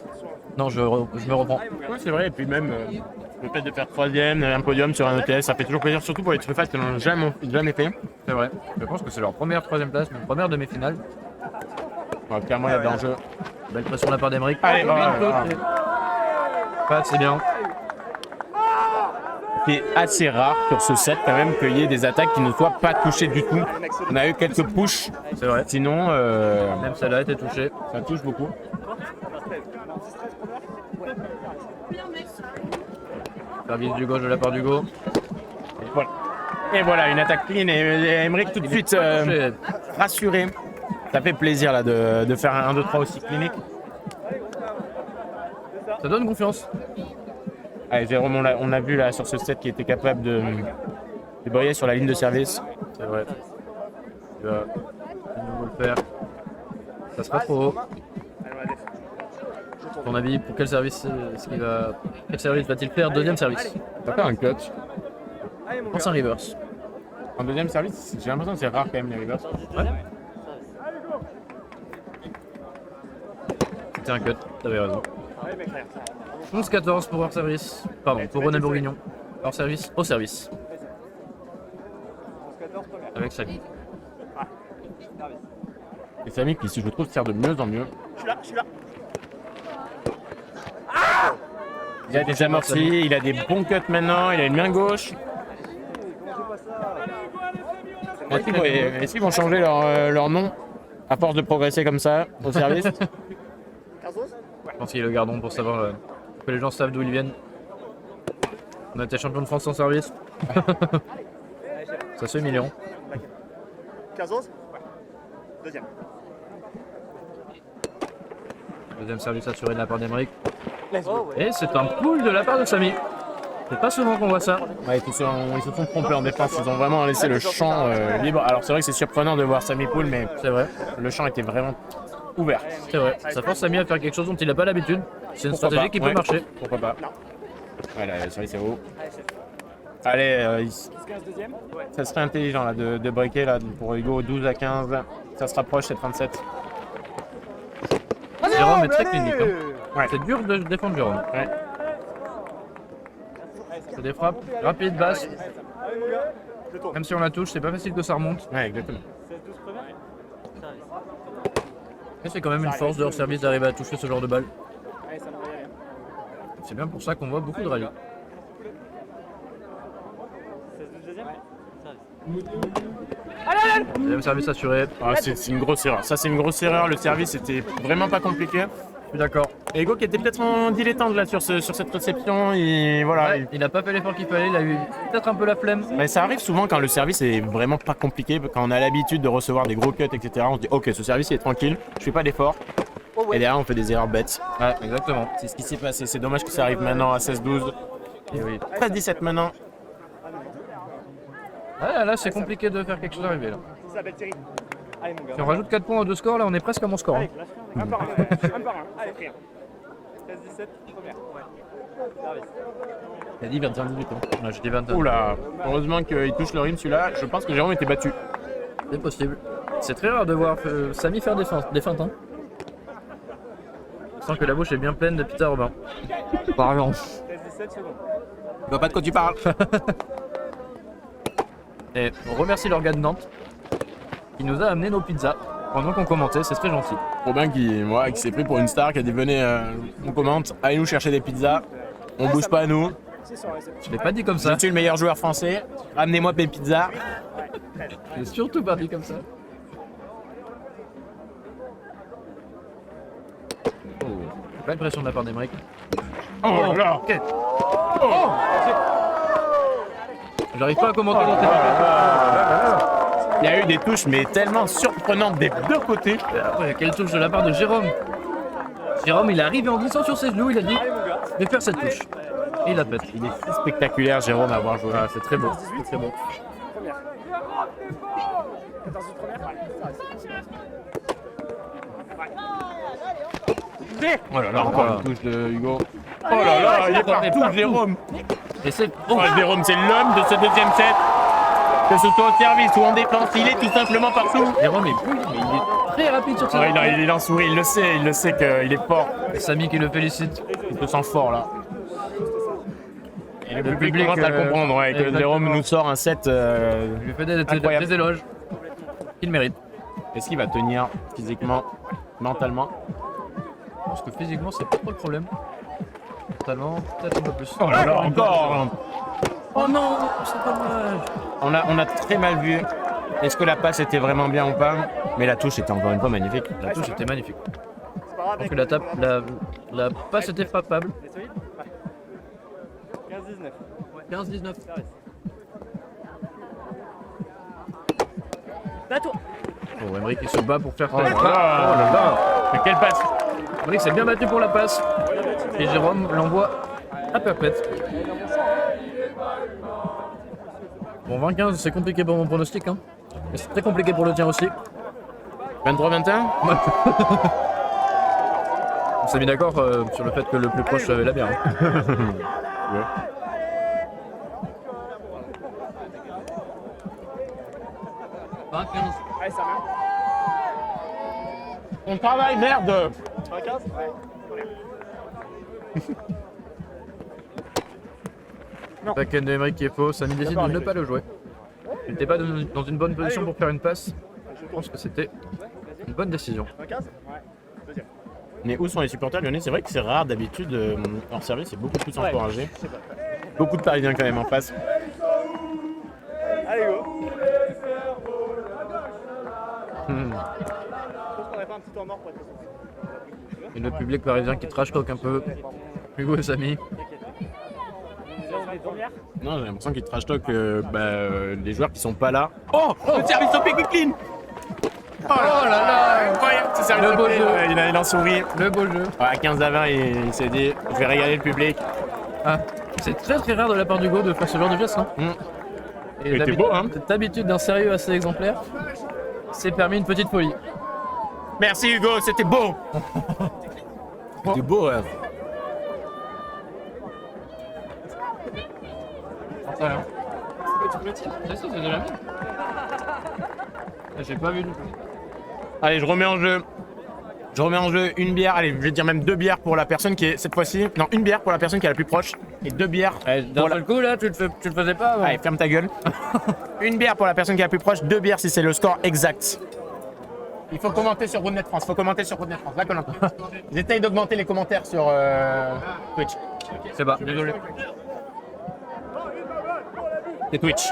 Non, je me reprends. Oui, c'est vrai. Et puis même le fait de faire troisième, un podium sur un ETS, ça fait toujours plaisir, surtout pour les Truffades qui n'ont jamais fait. C'est vrai. Je pense que c'est leur première troisième place, même première demi-finale. Ouais, clairement, il y a de l'enjeu. Belle pression de la part d'Emeric. Allez, Pas, c'est bien. C'est assez rare sur ce set quand même qu'il y ait des attaques qui ne soient pas touchées du tout. On a eu quelques pushs, C'est vrai. sinon Même celle-là a été touchée. ça touche beaucoup. Service du gauche de la part d'Hugo. Voilà. Et voilà, une attaque clean et Emmerich tout de suite rassuré. Ça fait plaisir là de faire un 1, 2, 3 aussi clinique. Ça donne confiance. Allez, Jérôme, on a vu là sur ce set qui était capable de briller sur la ligne de service. C'est vrai. Il va de nouveau le faire. Ça sera trop haut. À ton avis, pour quel service quel service va-t-il faire? Deuxième service. Ça fait un clutch. Je pense un reverse. En deuxième service, j'ai l'impression que c'est rare quand même les reverse. Ouais. C'était un cut, t'avais raison. 11-14 pour hors service. Pardon, pour René Bourguignon. Hors service, au service. Avec Samy. Et Samy qui, je trouve, sert de mieux en mieux. Je suis là. Il a des amortis, il a des bons cuts maintenant, il a une main gauche. Est-ce qu'ils vont changer leur nom à force de progresser comme ça au service? Je pense qu'il est le gardon pour savoir que les gens savent d'où ils viennent. On a été champion de France en service. Ça se fait million. 15-11 Deuxième. Deuxième service assuré de la part d'Emeric. Et c'est un pull de la part de Samy. C'est pas souvent qu'on voit ça. Ouais, ils se sont trompés en défense, ils ont vraiment laissé le champ libre. Alors c'est vrai que c'est surprenant de voir Samy pull, mais C'est vrai, le champ était vraiment ouvert. c'est vrai. Ça force Samy à faire quelque chose dont il n'a pas l'habitude. C'est une Pourquoi stratégie pas, qui peut ouais. marcher. Pourquoi pas? Voilà, le service est haut. Allez, ça serait intelligent là, de breaker là, pour Hugo 12 à 15. Ça se rapproche, c'est 37. Jérôme est très clinique. Hein. Ouais. C'est dur de défendre Jérôme. Ouais. C'est des frappes rapides, basses. Même si on la touche, c'est pas facile que ça remonte. Ouais, exactement. Mais c'est quand même une force de hors service d'arriver à toucher ce genre de balle. C'est bien pour ça qu'on voit beaucoup de rallyes. Deuxième service assuré. Ah, c'est une grosse erreur. Ça, c'est une grosse erreur. Le service était vraiment pas compliqué. Je suis d'accord. Et Hugo qui était peut-être en dilettante là sur cette réception. Et voilà. Ouais, il n'a pas fait l'effort qu'il fallait, il a eu peut-être un peu la flemme. Mais ça arrive souvent quand le service est vraiment pas compliqué, quand on a l'habitude de recevoir des gros cuts, etc. On se dit ok, ce service il est tranquille, je fais pas d'effort. Et derrière on fait des erreurs bêtes. Ouais, exactement. C'est ce qui s'est passé. C'est dommage que ça arrive maintenant à 16-12. Et oui. 13-17 maintenant. Ouais, là c'est compliqué de faire quelque chose arriver là. Ça s'appelle Thierry. Allez mon gars. Si on rajoute 4 points aux deux scores, là on est presque à mon score. Hein. Un par un. Allez, frère. 13-17, première. Il a dit 21-18 ans. Ouais, je dis 21. Oula, heureusement qu'il touche le rim celui-là. Je pense que Jérôme était battu. C'est possible. C'est très rare de voir Samy faire des feintes. Hein. Je sens que la bouche est bien pleine de pizza Robin. Par exemple. 13-17 secondes. Je vois pas de quoi tu parles. Et on remercie l'organe de Nantes qui nous a amené nos pizzas pendant qu'on commentait, c'est très gentil. Robin qui s'est pris pour une star, qui a dit venez, on commente, allez nous chercher des pizzas. On bouge pas nous. Je l'ai pas dit comme ça. Je suis le meilleur joueur français. Ramenez-moi mes pizzas. Je l'ai surtout pas dit comme ça. Oh, belle pression de la part d'Emeric. Oh là là. Ok. Oh. J'arrive pas à commenter dans tes Il y a eu des touches, mais tellement surprenantes des deux côtés. Ouais, quelle touche de la part de Jérôme. Jérôme, il est arrivé en glissant sur ses genoux, il a dit « Je vais faire cette touche ». Et il la pète. Il est spectaculaire, Jérôme, à avoir joué. Ah, c'est très beau, c'est très beau. Oh là là, encore une touche de Hugo. Oh là là, il est partout, Jérôme. Et c'est... Oh, Jérôme, c'est l'homme de ce deuxième set. Que ce soit au service ou en défense, il est tout simplement partout. Jérôme est plus, mais il est très rapide sur ses Ouais, il en sourit, il le sait qu'il est fort. Samy qui le félicite. Il se sent fort là. Et le public public, commence à le comprendre, ouais, que exactement. Jérôme nous sort un set Il lui fait incroyable. des éloges. Il mérite. Est-ce qu'il va tenir physiquement, mentalement? Parce que physiquement, c'est pas trop le problème. Mentalement, peut-être un peu plus. Oh là là, encore. Oh non, c'est pas dommage. On a très mal vu. Est-ce que la passe était vraiment bien ou pas? Mais la touche était encore une fois magnifique. La touche était magnifique. Je pense que la passe était frappable. 15-19. 15-19. Bah toi. Bon, Emeric il se bat pour faire Oh là là. Mais quelle passe! Emeric s'est bien battu pour la passe. Et Jérôme l'envoie à perpète. Bon, 20-15, c'est compliqué pour mon pronostic. Hein. Mais c'est très compliqué pour le tien aussi. 23-21? On s'est mis d'accord sur le fait que le plus proche avait la bière. Hein. On travaille, merde! Backhand de Emeric qui est faux, Samy décide de ne pas le jouer. Il n'était pas dans une bonne position pour faire une passe. Je pense que c'était une bonne décision. Mais où sont les supporters lyonnais? C'est vrai que c'est rare d'habitude, hors service, c'est beaucoup plus encouragé. Beaucoup de Parisiens quand même en face. Allez, go. Hmm. Je pense qu'on a fait un petit temps mort pour être sûr. Et le public parisien qui trash talk un peu. Hugo et Samy. Non, j'ai l'impression qu'ils trash talk les joueurs qui sont pas là. Oh, le service au pick clean! Oh là là, incroyable ce service Le au beau pick, jeu. il en sourit. Le beau jeu. À 15-20, il s'est dit, je vais régaler le public. Ah, c'est très très rare de la part d'Hugo de faire ce genre de geste. Hein. Il était beau, hein. Cette habitude d'un sérieux assez exemplaire s'est permis une petite folie. Merci Hugo, c'était beau. C'était beau, hein. C'est ça, c'est de la mienne. J'ai pas vu du tout. Allez, je remets en jeu. Je remets en jeu une bière, allez, je vais dire même 2 bières pour la personne qui est cette fois-ci. Non, une bière pour la personne qui est la plus proche et 2 bières. D'un pour la... seul coup là, tu le faisais pas avant. Allez, ferme ta gueule. Une bière pour la personne qui est la plus proche, 2 bières si c'est le score exact. Il faut commenter sur Roadnet France, va Colin. Ils essayent d'augmenter les commentaires sur Twitch. C'est bas. Désolé. C'est Twitch.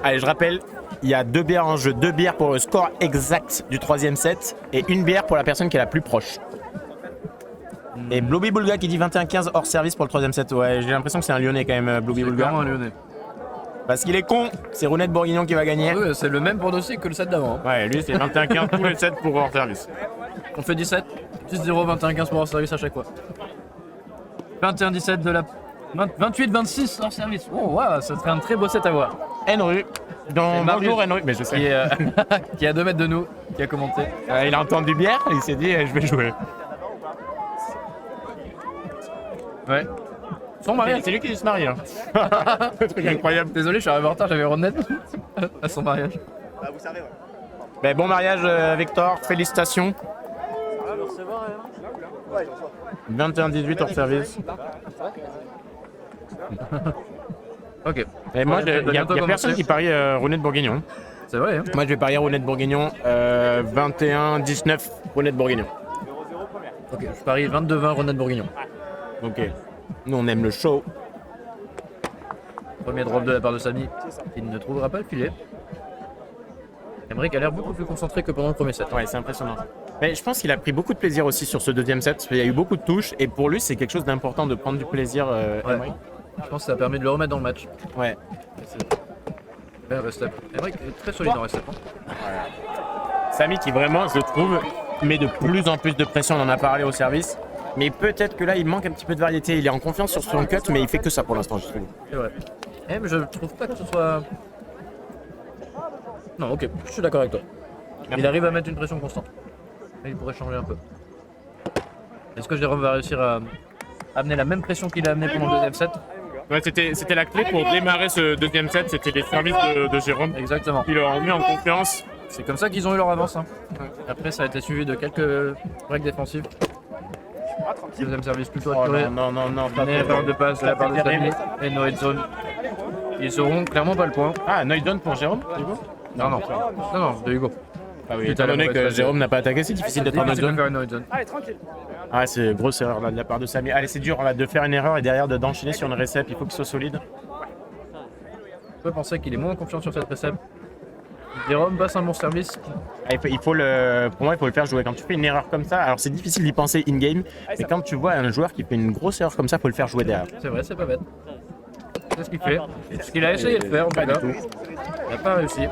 Allez, je rappelle, il y a 2 bières en jeu, 2 bières pour le score exact du 3e set et une bière pour la personne qui est la plus proche. Et Blooby Bulga qui dit 21-15 hors service pour le 3e set. Ouais, j'ai l'impression que c'est un Lyonnais quand même, Blooby Bulga. Clairement un Lyonnais. Parce qu'il est con, c'est Rounette Bourguignon qui va gagner. Oui, c'est le même pronostic que le set d'avant. Hein. Ouais, lui c'est 21-15 tous les sets pour hors service. On fait 17, 10-0, 21-15 pour hors service à chaque fois. 21-17 de la... 28-26 hors service. Oh, wow, ça serait un très beau set à voir. Henry, C'est Marius. bonjour Henry, mais je sais. Qui est, qui est à 2 mètres de nous, qui a commenté. Il a entendu bière, il s'est dit je vais jouer. Ouais. Son mariage. C'est lui qui se marie. Hein. Le truc incroyable. Désolé, je suis arrivé en retard, j'avais Ronnet à son mariage. Bah, vous savez, ouais. Ben, bon mariage Victor, félicitations. Ouais, j'en reçois. 21-18 hors service. Ok. Et moi, Ouais, il n'y a bientôt personne commencer. qui parie Rounette Bourguignon. C'est vrai, hein. Moi, je vais parier Rounette Bourguignon 21-19 Rounette Bourguignon. Ok, je parie 22-20 Ronnet Bourguignon. Ok. Nous, on aime le show. Premier drop de la part de Samy, il ne trouvera pas le filet. Emric a l'air beaucoup plus concentré que pendant le premier set. Ouais, c'est impressionnant. Mais je pense qu'il a pris beaucoup de plaisir aussi sur ce deuxième set. Il y a eu beaucoup de touches et pour lui, c'est quelque chose d'important de prendre du plaisir. Emric. Je pense que ça a permis de le remettre dans le match. Ouais. Rest-up. Emric est très solide en rest-up. Samy qui vraiment, je trouve, met de plus en plus de pression. On en a parlé au service. Mais peut-être que là, il manque un petit peu de variété. Il est en confiance sur son cut, mais il fait que ça pour l'instant, je trouve. C'est vrai. Mais je trouve pas que ce soit... Non, ok, je suis d'accord avec toi. Il arrive à mettre une pression constante. Mais il pourrait changer un peu. Est-ce que Jérôme va réussir à amener la même pression qu'il a amené pendant le deuxième set? Ouais, c'était la clé pour démarrer ce deuxième set. C'était les services de Jérôme. Exactement. Qui leur ont mis en confiance. C'est comme ça qu'ils ont eu leur avance. Hein. Après, ça a été suivi de quelques breaks défensifs. Deuxième service plutôt assuré. Non. Une erreur de passe de la part de Samy et no hit zone. Ils auront clairement pas le point. Ah, no hit zone pour Jérôme, Hugo? Non, de Hugo. Ah oui, étant donné que Jérôme n'a pas attaqué, c'est difficile d'être en no hit zone. faire une no hit zone. Allez, tranquille. Ah, c'est une grosse erreur là, de la part de Samy. Allez, c'est dur là, de faire une erreur et derrière d'enchaîner sur une récep. Il faut qu'il soit solide. On peut penser qu'il est moins confiant sur cette récep. Jérôme passe un bon service. Ah, pour moi, il faut le faire jouer. Quand tu fais une erreur comme ça, alors c'est difficile d'y penser in-game, mais quand tu vois un joueur qui fait une grosse erreur comme ça, il faut le faire jouer derrière. C'est vrai, c'est pas bête. C'est ce qu'il fait. C'est ce qu'il a essayé de faire, en tout cas. Il n'a pas réussi.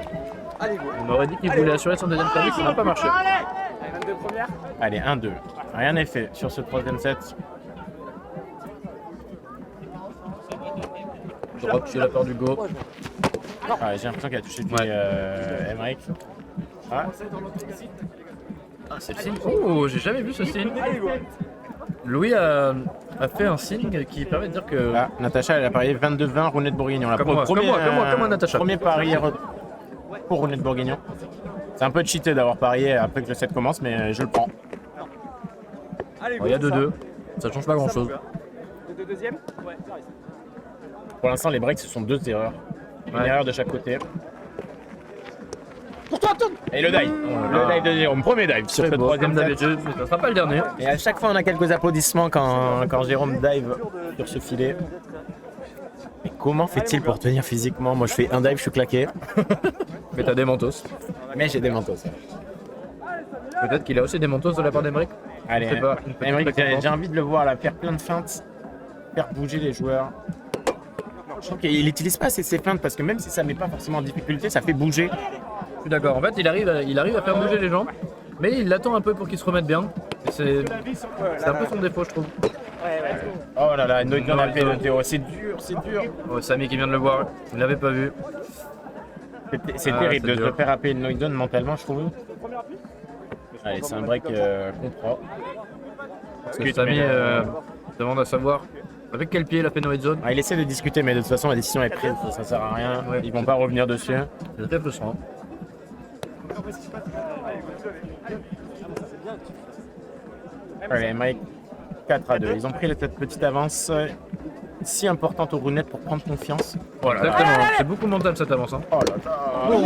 On aurait dit qu'il voulait assurer son deuxième service, ça n'a pas marché. 22 premières. Allez, 1-2. Rien n'est fait sur ce troisième set. Drop chez la part du go. Ah, j'ai l'impression qu'il a touché Emric. Ah. C'est le signe. Oh, j'ai jamais vu ce signe. Louis a fait un signe qui permet de dire que... Ah, Natacha, elle a parié 22-20 Rounette Bourguignon. Comme moi, Natacha. Premier pari pour Rounette Bourguignon. C'est un peu cheaté d'avoir parié après que le set commence, mais je le prends. Il y a 2-2. Ça change pas grand chose. De deuxième. Ouais, Pour l'instant, les breaks, ce sont 2 erreurs. Une erreur de chaque côté. Pour toi, Tom. Et le dive. Le dive de Jérôme. Premier dive sur ce troisième comme set. d'habitude, mais ça sera pas le dernier. Et à chaque fois, on a quelques applaudissements quand Jérôme dive sur ce filet. Mais comment fait-il pour tenir physiquement? Moi, je fais un dive, je suis claqué. Mais t'as des mentos. Mais j'ai des manteaux. Peut-être qu'il a aussi des mentos de la part d'Emric. Allez, Je sais pas, une petite Emric, récompense. j'ai envie de le voir là, faire plein de feintes, faire bouger les joueurs. Je trouve qu'il n'utilise pas assez ses feintes parce que même si ça ne met pas forcément en difficulté, ça fait bouger. Je suis d'accord. En fait, il arrive à faire bouger les gens, mais il l'attend un peu pour qu'ils se remettent bien. Et c'est un peu son défaut, je trouve. Oh là là, une autre appel de Théo, c'est dur, c'est dur. Oh, Samy qui vient de le voir, il l'avait pas vu. C'est Ah, terrible c'est de dur. se faire appeler une knockdown mentalement, je trouve. Allez, c'est un break qu'on prend. Parce que Samy demande à savoir avec quel pied il a fait no hit zone. Ah, il essaie de discuter, mais de toute façon, la décision est prise, ça sert à rien. Ouais. Ils vont pas revenir dessus. C'est très frustrant. Allez, Mike, 4-2. Ils ont pris cette petite avance si importante aux rounettes pour prendre confiance. Exactement. C'est beaucoup mental cette avance. Hein. Oh là là.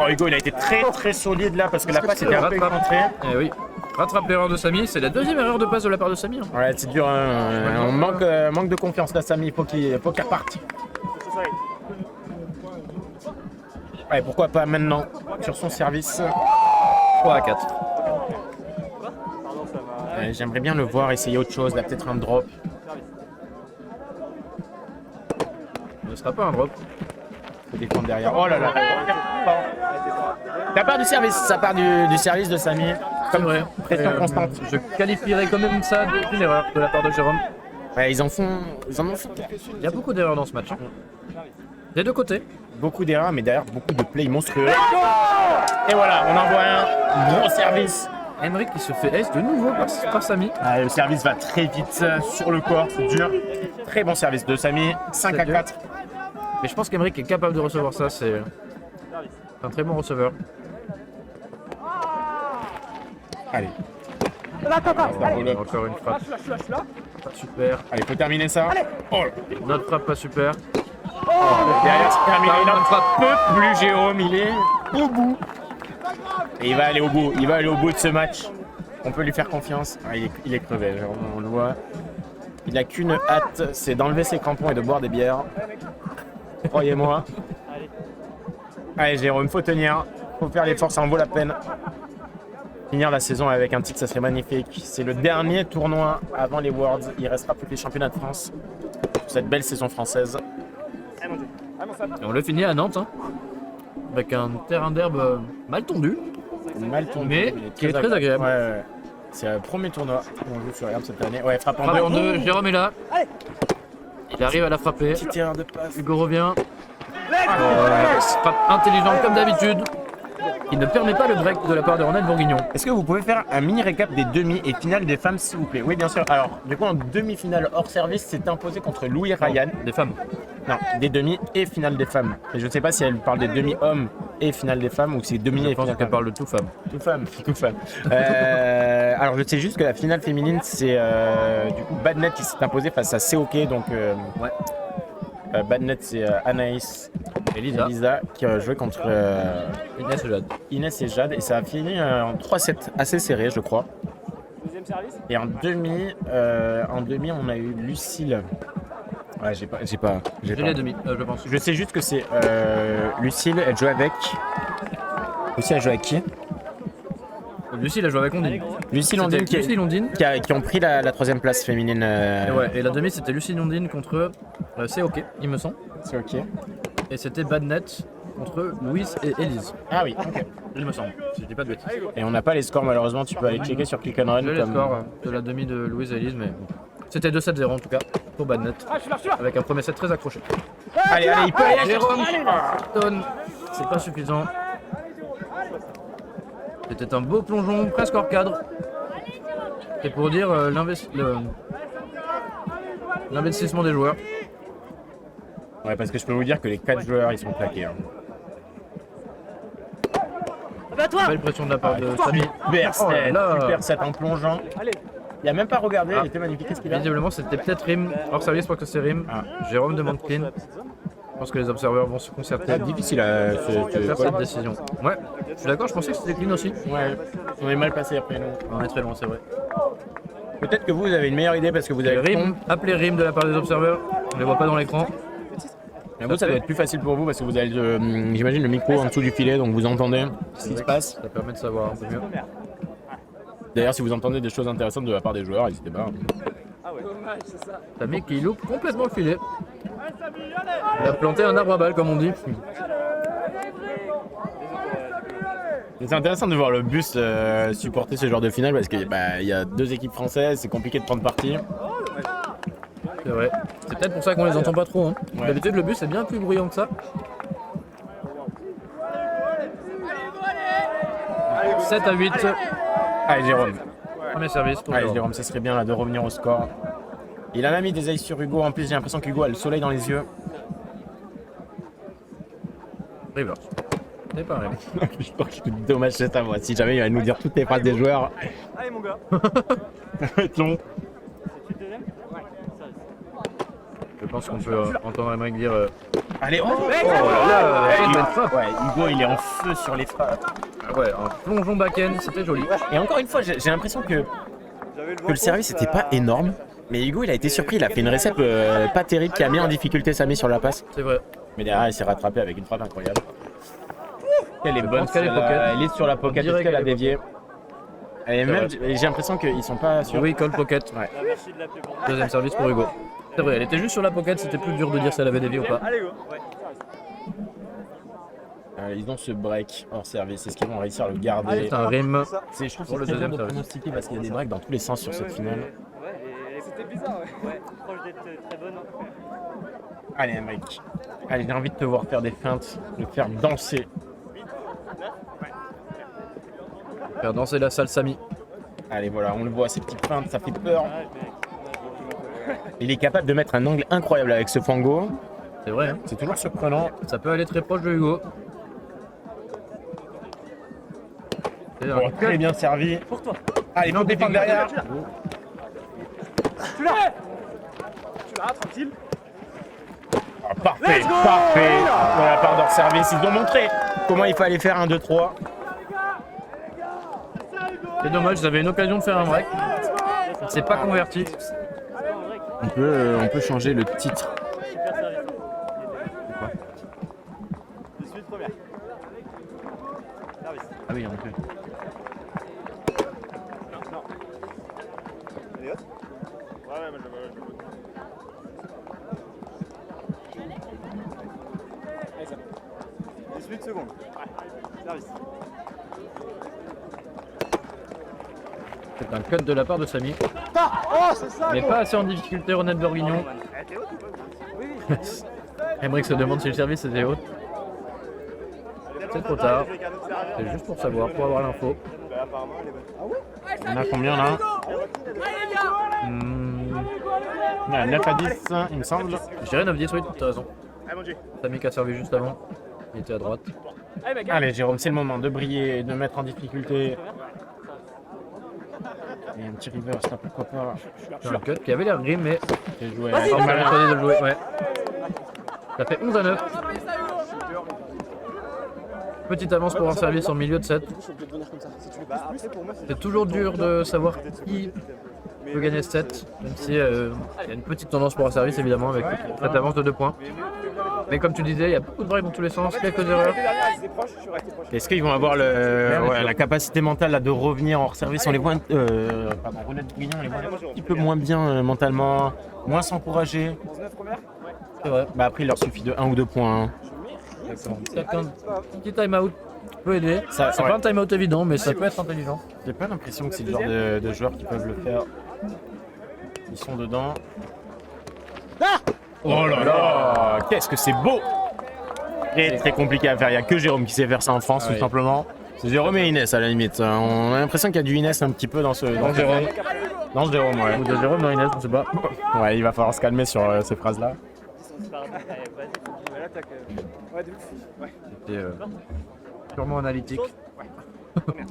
Oh, Hugo, il a été très solide là parce que la passe était un peu concentrée. Eh oui. Rattrape l'erreur de Samy, c'est la deuxième erreur de passe de la part de Samy. Hein. Ouais, c'est dur, hein. On manque de confiance là, Samy. Il faut qu'il reparte. Ouais, pourquoi pas maintenant sur son service. 3-4. J'aimerais bien le voir essayer autre chose, là, peut-être un drop. Ce ne sera pas un drop. Faut défendre derrière. Oh là là. Ça part du service, ça part du service de Samy. Comme vrai. Pression constante. Je qualifierais quand même ça d'une erreur de la part de Jérôme. Ouais, ils en ont fait. Il y a beaucoup d'erreurs dans ce match. Hein. Des deux côtés. Beaucoup d'erreurs, mais derrière beaucoup de plays monstrueux. Et voilà, on envoie un gros service. Emric qui se fait ace de nouveau par Samy. Ah, le service va très vite sur le corps, c'est dur. Très bon service de Samy, 5-4. Mais je pense qu'Emric est capable de recevoir ça, c'est un très bon receveur. Allez. Encore une frappe. Pas super. Allez, faut terminer ça. Oh, Notre frappe pas super. derrière, c'est terminé. Il Notre en frappe. peut plus, Jérôme, il est au bout. Et il va aller au bout, de ce match. On peut lui faire confiance. Ah, il est crevé, Jérôme, on le voit. Il a qu'une hâte, c'est d'enlever ses crampons et de boire des bières. Croyez-moi. Allez Jérôme, faut tenir, faut faire l'effort, ça en vaut la peine. Finir la saison avec un titre, ça serait magnifique. C'est le dernier tournoi avant les Worlds. Il restera plus que les championnats de France pour cette belle saison française. Et on le finit à Nantes, hein, avec un terrain d'herbe mal tondu, Mal tourné, mais il qui est très agréable. Ouais, ouais. C'est le premier tournoi qu'on joue sur Herbe cette année. Ouais, frappe en Frappe en deux. deux, Jérôme est là. Il arrive à la frapper. Petit terrain de passe. Hugo revient. Frappe intelligente comme d'habitude. Il ne permet pas le break de la part de Ronald Bourguignon. Est-ce que vous pouvez faire un mini récap des demi et finales des femmes, s'il vous plaît? Oui, bien sûr. Alors, du coup, en demi-finale hors service, c'est imposé contre Louis Ryan. Des femmes. Non, des demi et finale des femmes. Et je ne sais pas si elle parle des demi-hommes et finale des femmes ou c'est demi Je et pense finale qu'elle parle de tout femme. Tout femme, tout femme. Alors je sais juste que la finale féminine c'est du coup Badnet qui s'est imposé face à Seoke, donc Ouais. Badnet c'est Anaïs et Elisa. Lisa qui a joué contre Inès et Jade. Inès et Jade et ça a fini en 3-7 assez serré je crois. Deuxième service. Et en demi on a eu Lucille. Ouais, j'ai pas. J'ai les demi, je pense. Je sais juste que c'est Lucille, elle joue avec. Lucille, elle joue avec qui? Lucie, elle a joué avec Ondine. Lucie Londine C'était Lucie Londine. qui ont pris la troisième place féminine. Et, ouais, et la demi, c'était Lucie Londine contre C.O.K, il me semble. C'est ok. Et c'était Badnet contre Louise et Élise. Ah oui, ok. Il me semble, si je dis pas de bêtises. Et on n'a pas les scores malheureusement, tu peux aller checker sur Click and Run. J'ai les scores de la demi de Louise et Élise, mais bon. C'était 2-7-0 en tout cas pour Badnet. Avec un premier set très accroché. Allez, il peut aller. Jérôme Stone, c'est pas suffisant. C'était un beau plongeon, presque hors cadre. Et pour dire l'investissement des joueurs. Ouais, parce que je peux vous dire que les 4 joueurs ils sont claqués. Hein. Belle pression de la part de Samy. Super Oh là set, là. super set en plongeant. Il a même pas regardé, il était magnifique. Qu'est-ce qu'il a? Visiblement, c'était peut-être Rim. Hors service, je crois que c'est Rim. Ah. Jérôme demande clean. Je pense que les observateurs vont se concerter. C'est difficile à Faire cette décision. Ouais, je suis d'accord, je pensais que c'était clean aussi. Ouais, on est mal passé après nous. On est très loin, c'est vrai. Peut-être que vous avez une meilleure idée parce que vous avez Rim, appelé Rim de la part des observateurs. On ne les voit pas dans l'écran. Mais vous, ça doit être plus facile pour vous parce que vous avez, j'imagine, le micro en dessous du filet, donc vous entendez ce qui se passe. Ça permet de savoir un peu mieux. D'ailleurs, si vous entendez des choses intéressantes de la part des joueurs, n'hésitez pas. Samy qui loupe complètement le filet. Il a planté un arbre à balles, comme on dit. C'est intéressant de voir le bus supporter ce genre de finale parce qu'il y a 2 équipes françaises, c'est compliqué de prendre parti. C'est vrai. C'est peut-être pour ça qu'on les entend pas trop. Hein. Ouais. D'habitude, le bus est bien plus bruyant que ça. 7-8. Allez Jérôme, Premier service pour allez Jérôme. Jérôme, ça serait bien là, de revenir au score. Il en a mis des ailes sur Hugo, en plus j'ai l'impression qu'Hugo a le soleil dans les yeux. Reverse. C'est pas vrai. Je crois que c'est dommage c'est à moi, si jamais il va nous dire toutes les phrases des joueurs, Allez mon gars. ça va être long. C'est le deuxième. Ouais. Je pense qu'on peut entendre Emmerich dire Allez, là là, Hugo, bonne frappe. ouais, Hugo il est en feu sur les frappes. ouais, un plongeon back-end, c'était joli. Et encore une fois, j'ai l'impression que le service n'était pas énorme. Mais Hugo il a été surpris, il a fait une récep pas terrible qui a mis en difficulté Samy sur la passe. C'est vrai. Mais derrière il s'est rattrapé avec une frappe incroyable. Elle est bonne, pense qu'elle est celle-là. pocket. Elle est sur la pocket, Direct, est-ce qu'elle a elle est dévié? Et même, vrai. j'ai l'impression qu'ils sont pas sur. Oui, call pocket. Ouais. Merci de l'appeler pour moi. Deuxième service pour Hugo. C'est vrai, elle était juste sur la pocket, c'était plus dur de dire si elle avait dévié ou pas. Allez go. Ouais. Ils ont ce break hors service, est-ce qu'ils vont réussir à le garder? C'est un rim. Je trouve que pour c'est le très dur deuxième de service. pronostiquer parce qu'il y a des breaks dans tous les sens sur cette finale. Ouais, C'était bizarre, ouais. ouais, proche d'être très bonne. Allez mec, allez j'ai envie de te voir faire des feintes, de faire danser. Faire danser la salle Samy. Allez voilà, on le voit, ces petites feintes, ça fait peur. Il est capable de mettre un angle incroyable avec ce fango. C'est vrai, hein. C'est toujours surprenant. Ça peut aller très proche de Hugo. C'est un Bon, très bien servi. Pour toi. Allez, faut défendre derrière. Tu l'as. Tranquille. Ah, parfait, parfait. De la part d'hors service, ils ont montré comment il fallait faire un 2-3. C'est dommage, ils avaient une occasion de faire un break. Il s'est pas converti. On peut changer le titre. Super service. Quoi? 18 première. Service. Ah oui, on peut. Non. Allez, hop. Ouais, moi je veux. 18 secondes. Ouais. Service. C'est un cut de la part de Samy. Oh, c'est ça. Mais pas assez en difficulté, Ronald Bourguignon. Eh, t'es haute ou pas? Emmerich se demande si le service était haut. C'est trop tard. C'est juste pour savoir, pour avoir l'info. Bah, apparemment, elle est bonne. On a combien là On a 9 à 10, il me semble. Je dirais 9-10, oui, t'as raison. Allez, mon Dieu. Samy qui a servi juste avant. Il était à droite. Allez, Jérôme, c'est le moment de briller, de mettre en difficulté. Et un petit reverse, là, pourquoi pas. C'est un cut qui avait l'air gris, mais J'ai joué. pas Pas mal. choisi de le jouer. Ouais. Ça fait 11 à 9. Petite avance pour un service en milieu de set. Bah, après, pour moi, C'est toujours dur de savoir qui peut gagner ce set, même si il y a une petite tendance pour un service évidemment avec cette avance de 2 points. Mais comme tu disais, il y a beaucoup de drives dans tous les sens, quelques erreurs. Est-ce qu'ils vont avoir la capacité mentale là, de revenir en service? On les voit, Ronald Bourguignon, on les voit un petit peu moins bien mentalement, moins s'encourager. C'est vrai. Bah après, il leur suffit de 1 ou 2 points. Hein. Peut-être qu'un petit time-out peut aider. Ça, C'est ouais. pas un time-out évident, mais ça peut être intelligent. J'ai pas l'impression que c'est le genre de joueurs qui peuvent le faire. Ils sont dedans. Oh là là, qu'est-ce que c'est beau! Très très compliqué à faire, il n'y a que Jérôme qui sait faire ça en France, Ouais. tout simplement. C'est Jérôme et Inès à la limite. On a l'impression qu'il y a du Inès un petit peu dans ce. Dans Jérôme. Dans ce Jérôme, ouais. Ou de Jérôme dans Inès, on sait pas. Ouais, il va falloir se calmer sur ces phrases-là. Pardon. Allez, vas-y. L'attaque. Ouais, de ouf. Ouais. C'était purement analytique.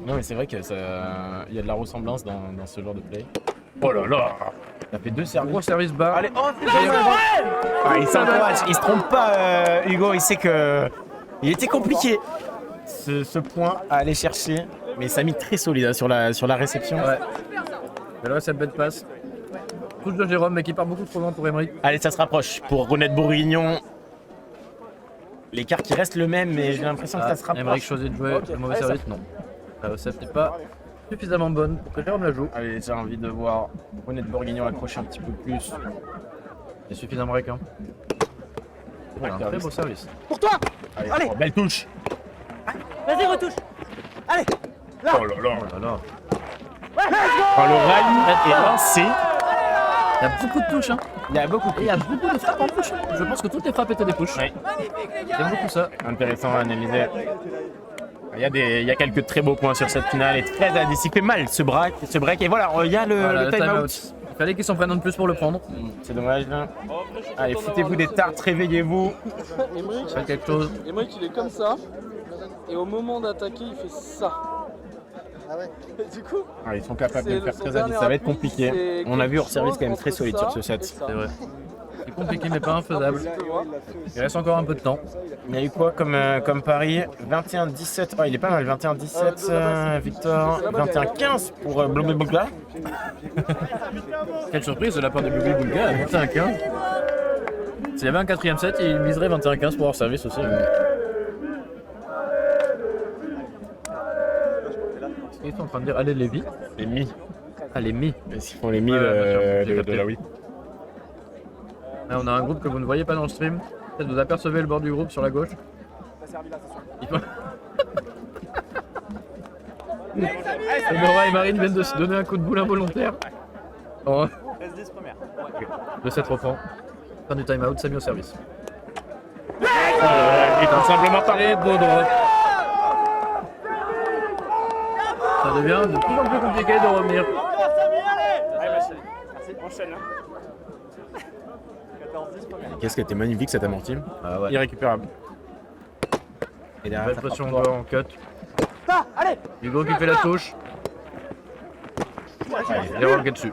Non, mais c'est vrai qu'il y a de la ressemblance dans ce genre de play. Oh là là! Ça fait 2 services. Gros service bas. Allez, oh, il s'encourage, il se trompe pas, Hugo, il sait que. Il était compliqué ce point à aller chercher, mais ça a mis très solide hein, sur la réception. Ouais. Mais là, cette bête passe. Touche de Jérôme, mais qui part beaucoup trop loin pour Emmerich. Allez, ça se rapproche pour Ronald Bourguignon. L'écart qui reste le même, mais j'ai l'impression que ça se rapproche. Emmerich choisit de jouer le mauvais service, non. La recette n'est pas suffisamment bonne pour que Jérôme la joue. Allez, j'ai envie de voir Ronald Bourguignon accrocher un petit peu plus. Il suffit d'un break. Hein. Voilà, un très beau service. Allez, oh, belle touche. Vas-y, retouche. Oh là là. Oh là là. Quand le rallye est lancé, Il y a beaucoup de touches. Hein. il y a beaucoup Et il y a beaucoup de frappes en push. Je pense que toutes les frappes étaient des push. Oui. J'aime beaucoup ça. Intéressant à analyser. Il y a quelques très beaux points sur cette finale et très addictif. Il fait mal ce break. Et voilà, il y a Voilà, le le time-out. time-out. Il fallait qu'ils s'en prennent un de plus pour le prendre. C'est dommage. Là. Allez, foutez-vous des tartes, réveillez-vous. Emmerich, Faites quelque chose. il est comme ça. Et au moment d'attaquer, il fait ça. Et du coup, Ah, ils sont capables de le faire son très dernier addictif. Ça va être appui, compliqué. c'est On a vu hors quelque service chose quand même très entre solide ça sur ce set. et ça. C'est vrai. C'est compliqué mais pas infaisable. Il reste encore un peu de temps. Il y a eu quoi comme pari? 21-17. Oh, il est pas mal. 21-17, Victor. 21-15 pour Blobé Bogla. Quelle surprise de la part de Bobby Bulga à 21-15. S'il y avait un 4ème set, il miserait 21-15 pour hors service aussi. Ils sont en train de dire allez Lévi. Les mi. Allez Mi. Ils font les mi Ouais, bien sûr, j'ai de capté. la Wii. Là, on a un groupe que vous ne voyez pas dans le stream. Peut-être vous apercevez le bord du groupe sur la gauche. Il faut- Et Nora et Marine viennent de se donner un coup de boule involontaire. Oh, 13-10 première. le 7 reprend. Fin du time-out, Samy au service. Ils ont simplement pas. Allez, beau drop. Ça devient de plus en plus compliqué de revenir. Allez, merci. Enchaîne. Hein. 14-10 première. Qu'est-ce qui était magnifique cette amorti. Ah ouais. Irrécupérable. Et derrière, Belle ça pression frappe fort. en cut. Hugo qui fait la touche. Allez, Jérôme qui est dessus.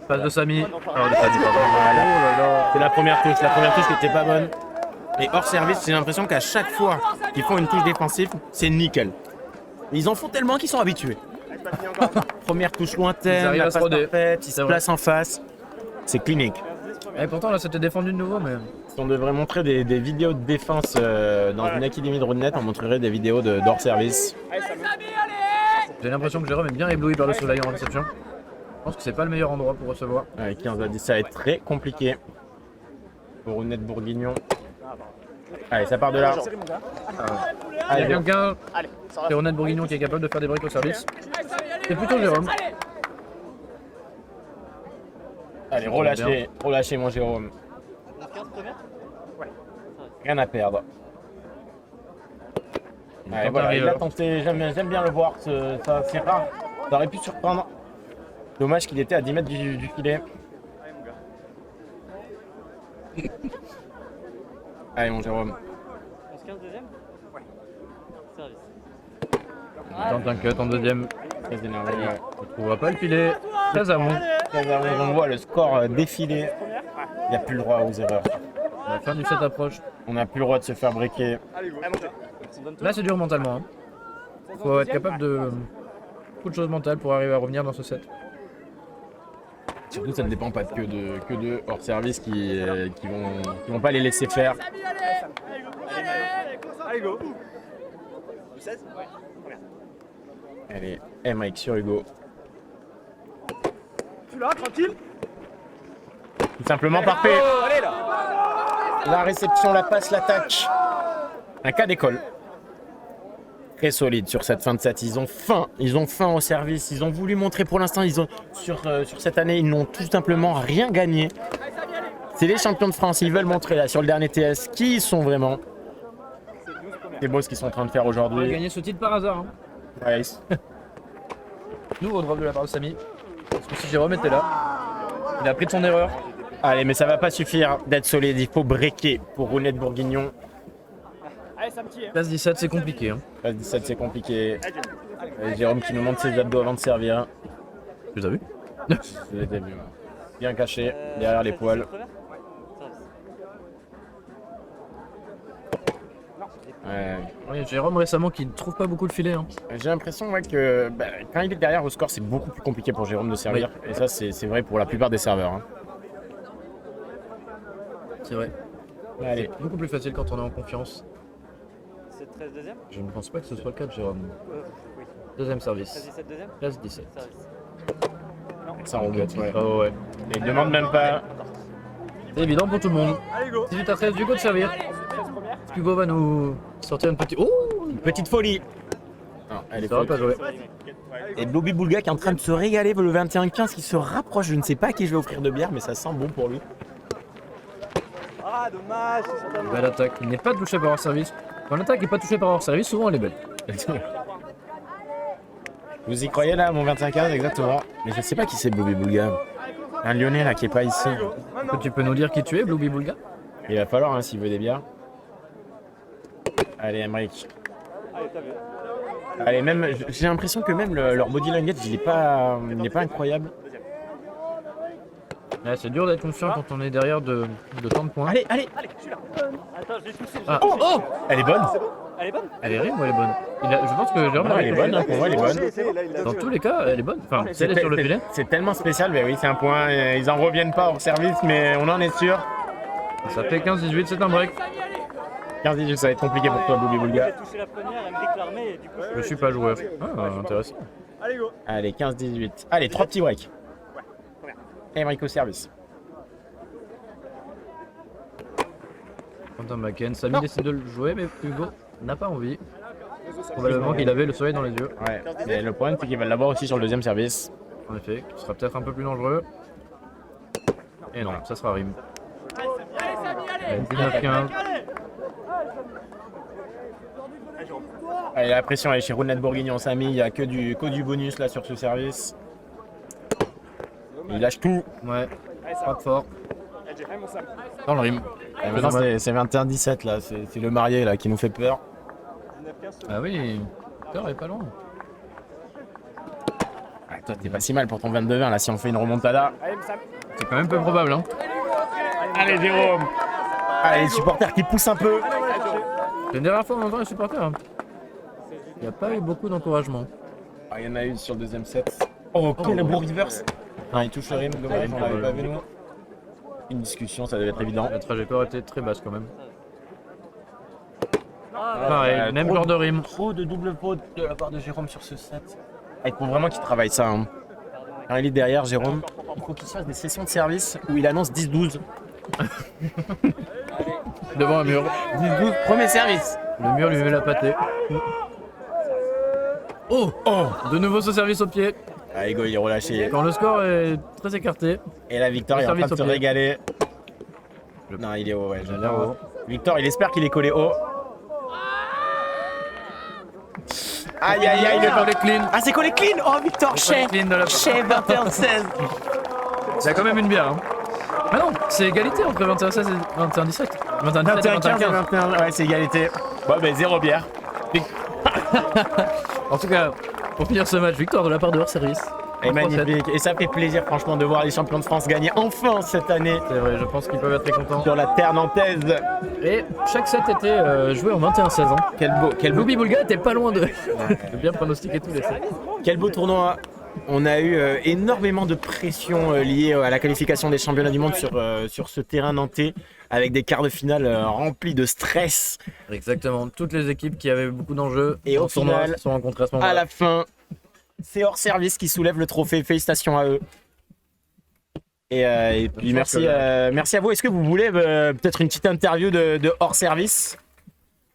Passe de Samy. Alors de Samy, pardon. C'est la première touche qui était pas bonne. Et hors service, j'ai l'impression qu'à chaque fois qu'ils font une touche défensive, c'est nickel. Ils en font tellement qu'ils sont habitués. Première touche Ils lointaine, arrivent la à se passe roder. parfaite, ils se C'est vrai. placent en face. C'est clinique. Et pourtant là c'était défendu de nouveau, mais Si on devrait montrer des vidéos de défense dans une académie de Roundnet, on montrerait des vidéos d'hors service. j'ai l'impression que Jérôme est bien ébloui par le soleil en réception. Je pense que c'est pas le meilleur endroit pour recevoir. Avec 15 à 10, ça va être très compliqué pour Roundnet Bourguignon. Allez, ça part de là. Il y a Allez, quelqu'un, c'est Ronald Bourguignon qui est capable de faire des breaks au service. C'est plutôt Jérôme. allez, relâchez mon Jérôme. Rien à perdre. Allez, voilà, il a tenté, j'aime bien le voir, c'est rare. Ça aurait pu surprendre. Dommage qu'il était à 10 mètres du filet. Allez mon Jérôme. 15 deuxième. Ouais. Service. Il tente un cut en deuxième. Très énervé. Ouais. On ne trouvera pas le filet. Très à mon. On voit le score défiler. Il n'y a plus le droit aux erreurs. La fin du set approche. On n'a plus le droit de se faire briquer. Là c'est dur mentalement. Il faut être capable de beaucoup de choses mentales pour arriver à revenir dans ce set. Surtout, ça ne dépend pas que de hors service qui vont pas les laisser faire. Allez, go. 16 ouais. Allez, Emric sur Hugo. Tu l'as, tranquille. Tout simplement parfait. Allez là. La réception, la passe, l'attaque. Un cas d'école. Très solide sur cette fin de set. Ils ont faim au service. Ils ont voulu montrer pour l'instant, sur cette année, ils n'ont tout simplement rien gagné. C'est les champions de France. Ils veulent montrer là sur le dernier TS qui ils sont vraiment. C'est beau ce qu'ils sont en train de faire On va aujourd'hui. gagner ce titre par hasard. Hein. Ouais, Nouveau drop de la part de Samy. Parce que si Jérôme était là, il a appris de son erreur. allez, mais ça va pas suffire d'être solide. Il faut breaker pour Roundnet Bourguignon. Allez, ça me tire. Place 17, c'est compliqué. Hein. Phase 17, c'est compliqué. Et Jérôme qui nous montre ses abdos avant de servir. Tu les as vus? C'était bien caché derrière les poils. Ouais. Oui, Jérôme récemment qui ne trouve pas beaucoup le filet. Hein. J'ai l'impression que quand il est derrière au score, c'est beaucoup plus compliqué pour Jérôme de servir. Et ça, c'est vrai pour la plupart des serveurs. Hein. C'est vrai. Allez, C'est beaucoup plus facile quand on est en confiance. C'est 13 deuxième. Je ne pense pas que ce soit le cas de Jérôme. Oui. Deuxième 13 service. 17 deuxième. Place 17. Service. ça remonte. Ouais. Oh ouais. Il demande même pas. C'est évident pour tout le monde. Allez, go. 18 à 13, Hugo de servir. Est-ce qu'Hugo va nous sortir une petite. Oh, Une petite folie. Non, elle est ça va folle. pas jouer. Et Bobby Boulga qui est en train de se régaler pour le 21-15 qui se rapproche. Je ne sais pas à qui je vais offrir de bière, mais ça sent bon pour lui. Ah, dommage. Belle attaque. Il n'est pas touché par hors service. Quand l'attaque n'est pas touchée par hors service, souvent elle est belle. Vous y croyez là, mon 25-15, exactement. Mais je ne sais pas qui c'est Bobby Boulga. Un Lyonnais là qui est pas ici. Est-ce que tu peux nous dire qui tu es, Blueby Boulga? Il va falloir s'il veut des bières. Allez, Emric. Allez, t'as vu. Allez, même, j'ai l'impression que même leur body language, il n'est pas incroyable. Ouais, c'est dur d'être confiant quand on est derrière de tant de points. Allez, allez. Attends, je l'ai touché. Ah. Oh, oh. Elle est bonne. Elle est bonne. Elle est rime ou elle est bonne? Je pense que Jérôme Non, elle est bonne, hein, pour moi, elle est bonne. Dans tous les cas, elle est bonne. Enfin, si elle est sur le filet. C'est tellement spécial, mais oui, c'est un point. Ils en reviennent pas hors service, mais on en est sûr. Ça fait 15-18, c'est un break. 15-18, ça va être compliqué pour toi, Bobby Boulga. J'ai touché la première, elle me déclarmait et du coup Je suis pas joueur. Ah, intéressant. Allez, go. Allez, 15-18. Allez, 3 petits breaks. Emric au service. Quentin Macken, Samy décide de le jouer, mais Hugo n'a pas envie. Probablement qu'il avait le soleil dans les yeux. Ouais. Et le problème, c'est qu'il va l'avoir aussi sur le deuxième service. En effet, ce sera peut-être un peu plus dangereux. Et non, ça sera rime. 19-15. Allez, la pression elle est chez Roundnet Bourguignon. Samy, il n'y a que du bonus là sur ce service. Il lâche tout. Ouais, frappe fort. Allez, mon Sam. Dans le rime. Maintenant, c'est 21-17 là. C'est le marié là qui nous fait peur. 19-15. Ah oui, le cœur est pas loin. Ah, toi, t'es pas si mal pour ton 22-20 là. Si on fait une remontada. Allez, mon Sam. C'est quand même peu probable. Hein. Allez, Jérôme. Allez, les supporters qui poussent un peu. C'est une dernière fois on entend les supporters. Hein. Il n'y a pas eu beaucoup d'encouragement. Ah, il y en a eu sur le deuxième set. Oh, quel beau reverse. Ah, il touche le rim, dommage, on l'avait pas vu nous. une discussion, ça devait être évident. La trajectoire était très basse quand même. Pareil, même genre de rime. Trop de double faute de la part de Jérôme sur ce set. Il faut vraiment qu'il travaille ça. Hein. Quand il est derrière, Jérôme, il faut qu'il fasse des sessions de service où il annonce 10-12. Devant un mur. 10-12, premier service. Le mur lui met la pâtée. Oh, de nouveau ce service au pied. Ah, Ego, il est relâché. Quand le score est très écarté. Et là, Victor, il est en train de se Service au pied. régaler. Non, il est haut, ouais. Il a l'air haut. Victor, il espère qu'il est collé haut. Aïe, aïe, aïe, Dans les clean. Ah, c'est collé clean. Oh, Victor, chef. Clean de la... Chef 21-16. Il y a quand même une bière. Hein. Ah non, c'est égalité entre 21-16 et 21-17. 21-17 et 21-15 et 21, ouais, c'est égalité. Bon, ben, 0 bière. En tout cas, pour finir ce match, victoire de la part de hors service. Et magnifique. Et ça fait plaisir, franchement, de voir les champions de France gagner enfin cette année C'est vrai, je pense qu'ils peuvent être très contents. sur la terre nantaise. Et chaque set était joué en 21-16 ans. Quel beau, Loubi Boulga était pas loin de bien pronostiquer tous les sets. quel beau tournoi. On a eu énormément de pression liée à la qualification des championnats du monde sur ce terrain nantais, avec des quarts de finale remplis de stress. Exactement, toutes les équipes qui avaient beaucoup d'enjeux Et au final, se sont rencontrées à ce À moment-là. la fin, c'est hors service qui soulève le trophée. Félicitations à eux. Et puis Je pense merci, que merci à vous. Est-ce que vous voulez peut-être une petite interview de hors service?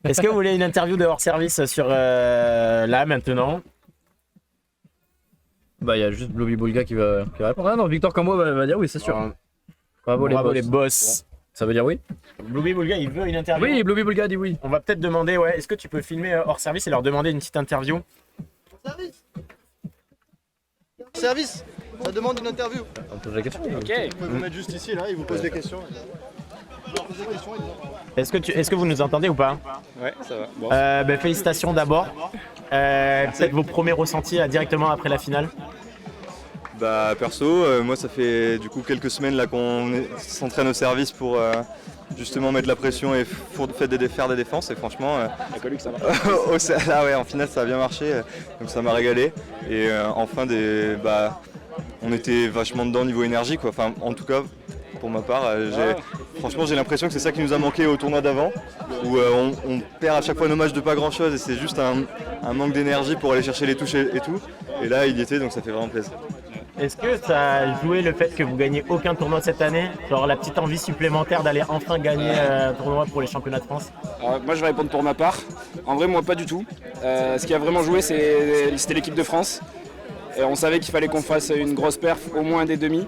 Est-ce que vous voulez une interview de hors service sur là maintenant? Bah, il y a juste Loubi Boulga qui va répondre. Ah non, Victor Cambo va dire oui, c'est sûr. Bravo, Bravo les les boss. boss. Ça veut dire oui? Louis Boulga, il veut une interview. Oui, Loubi Boulga dit oui. On va peut-être demander, ouais, est-ce que tu peux filmer hors service et leur demander une petite interview? Service, ça demande une interview. On pose la question. Ok. Vous pouvez vous mettre juste ici, là, ils vous posent des questions. Est-ce que vous nous entendez ou pas? Ouais, ça va. Bon. Ben, félicitations d'abord. Peut-être vos premiers ressentis directement après la finale. Bah perso, moi ça fait du coup quelques semaines là qu'on s'entraîne au service pour justement mettre la pression et faire des défenses et franchement Ça va. là ouais en finale ça a bien marché donc ça m'a régalé et enfin on était vachement dedans niveau énergie quoi, enfin en tout cas pour ma part franchement j'ai l'impression que c'est ça qui nous a manqué au tournoi d'avant où on perd à chaque fois nos matchs de pas grand chose et c'est juste un manque d'énergie pour aller chercher les touches et tout et là il y était donc ça fait vraiment plaisir. Est-ce que ça a joué le fait que vous gagnez aucun tournoi cette année? Genre la petite envie supplémentaire d'aller enfin gagner un tournoi pour les championnats de France? Moi je vais répondre pour ma part. En vrai moi pas du tout. Ce qui a vraiment joué c'était l'équipe de France. Et on savait qu'il fallait qu'on fasse une grosse perf, au moins des demi.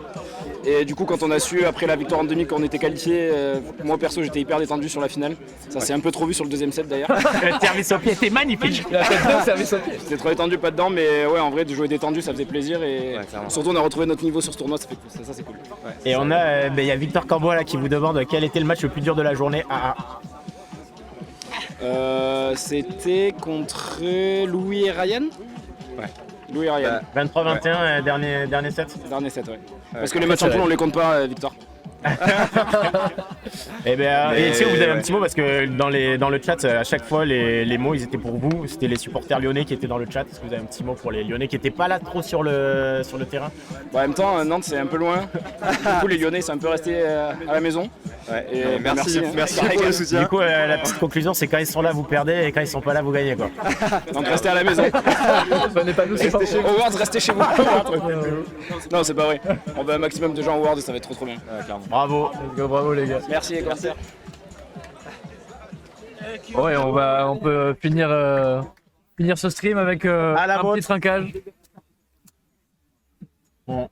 Et du coup quand on a su après la victoire en demi qu'on était qualifié, moi perso j'étais hyper détendu sur la finale. Ça s'est un peu trop vu sur le deuxième set d'ailleurs. Le service au pied était magnifique. J'étais trop détendu pas dedans mais ouais en vrai de jouer détendu ça faisait plaisir et surtout on a retrouvé notre niveau sur ce tournoi, ça c'est cool. Et on a, il y a Victor Cambois là qui vous demande quel était le match le plus dur de la journée. C'était contre Louis et Ryan. Ouais. Louis et Ryan. 23-21, dernier set. Dernier set, ouais. Parce que les matchs en poule, on les compte pas, Victor. Et est-ce que vous avez un petit mot parce que dans le chat à chaque fois les mots ils étaient pour vous, c'était les supporters lyonnais qui étaient dans le chat. Est-ce que vous avez un petit mot pour les lyonnais qui n'étaient pas là trop sur le terrain? Bon, en même temps Nantes c'est un peu loin, du coup les lyonnais sont un peu restés à la maison. Ouais. Et Merci pour le soutien. Du coup la petite conclusion c'est quand ils sont là vous perdez et quand ils sont pas là vous gagnez quoi. Donc restez à la maison. Venez pas nous, c'est pas Howard, restez chez vous. Non c'est pas vrai, on veut un maximum de gens Howard et ça va être trop bien. Bravo. Bravo les gars. Merci les gars. Ouais, on peut finir ce stream avec À la un vôtre. petit trinquage. Bon,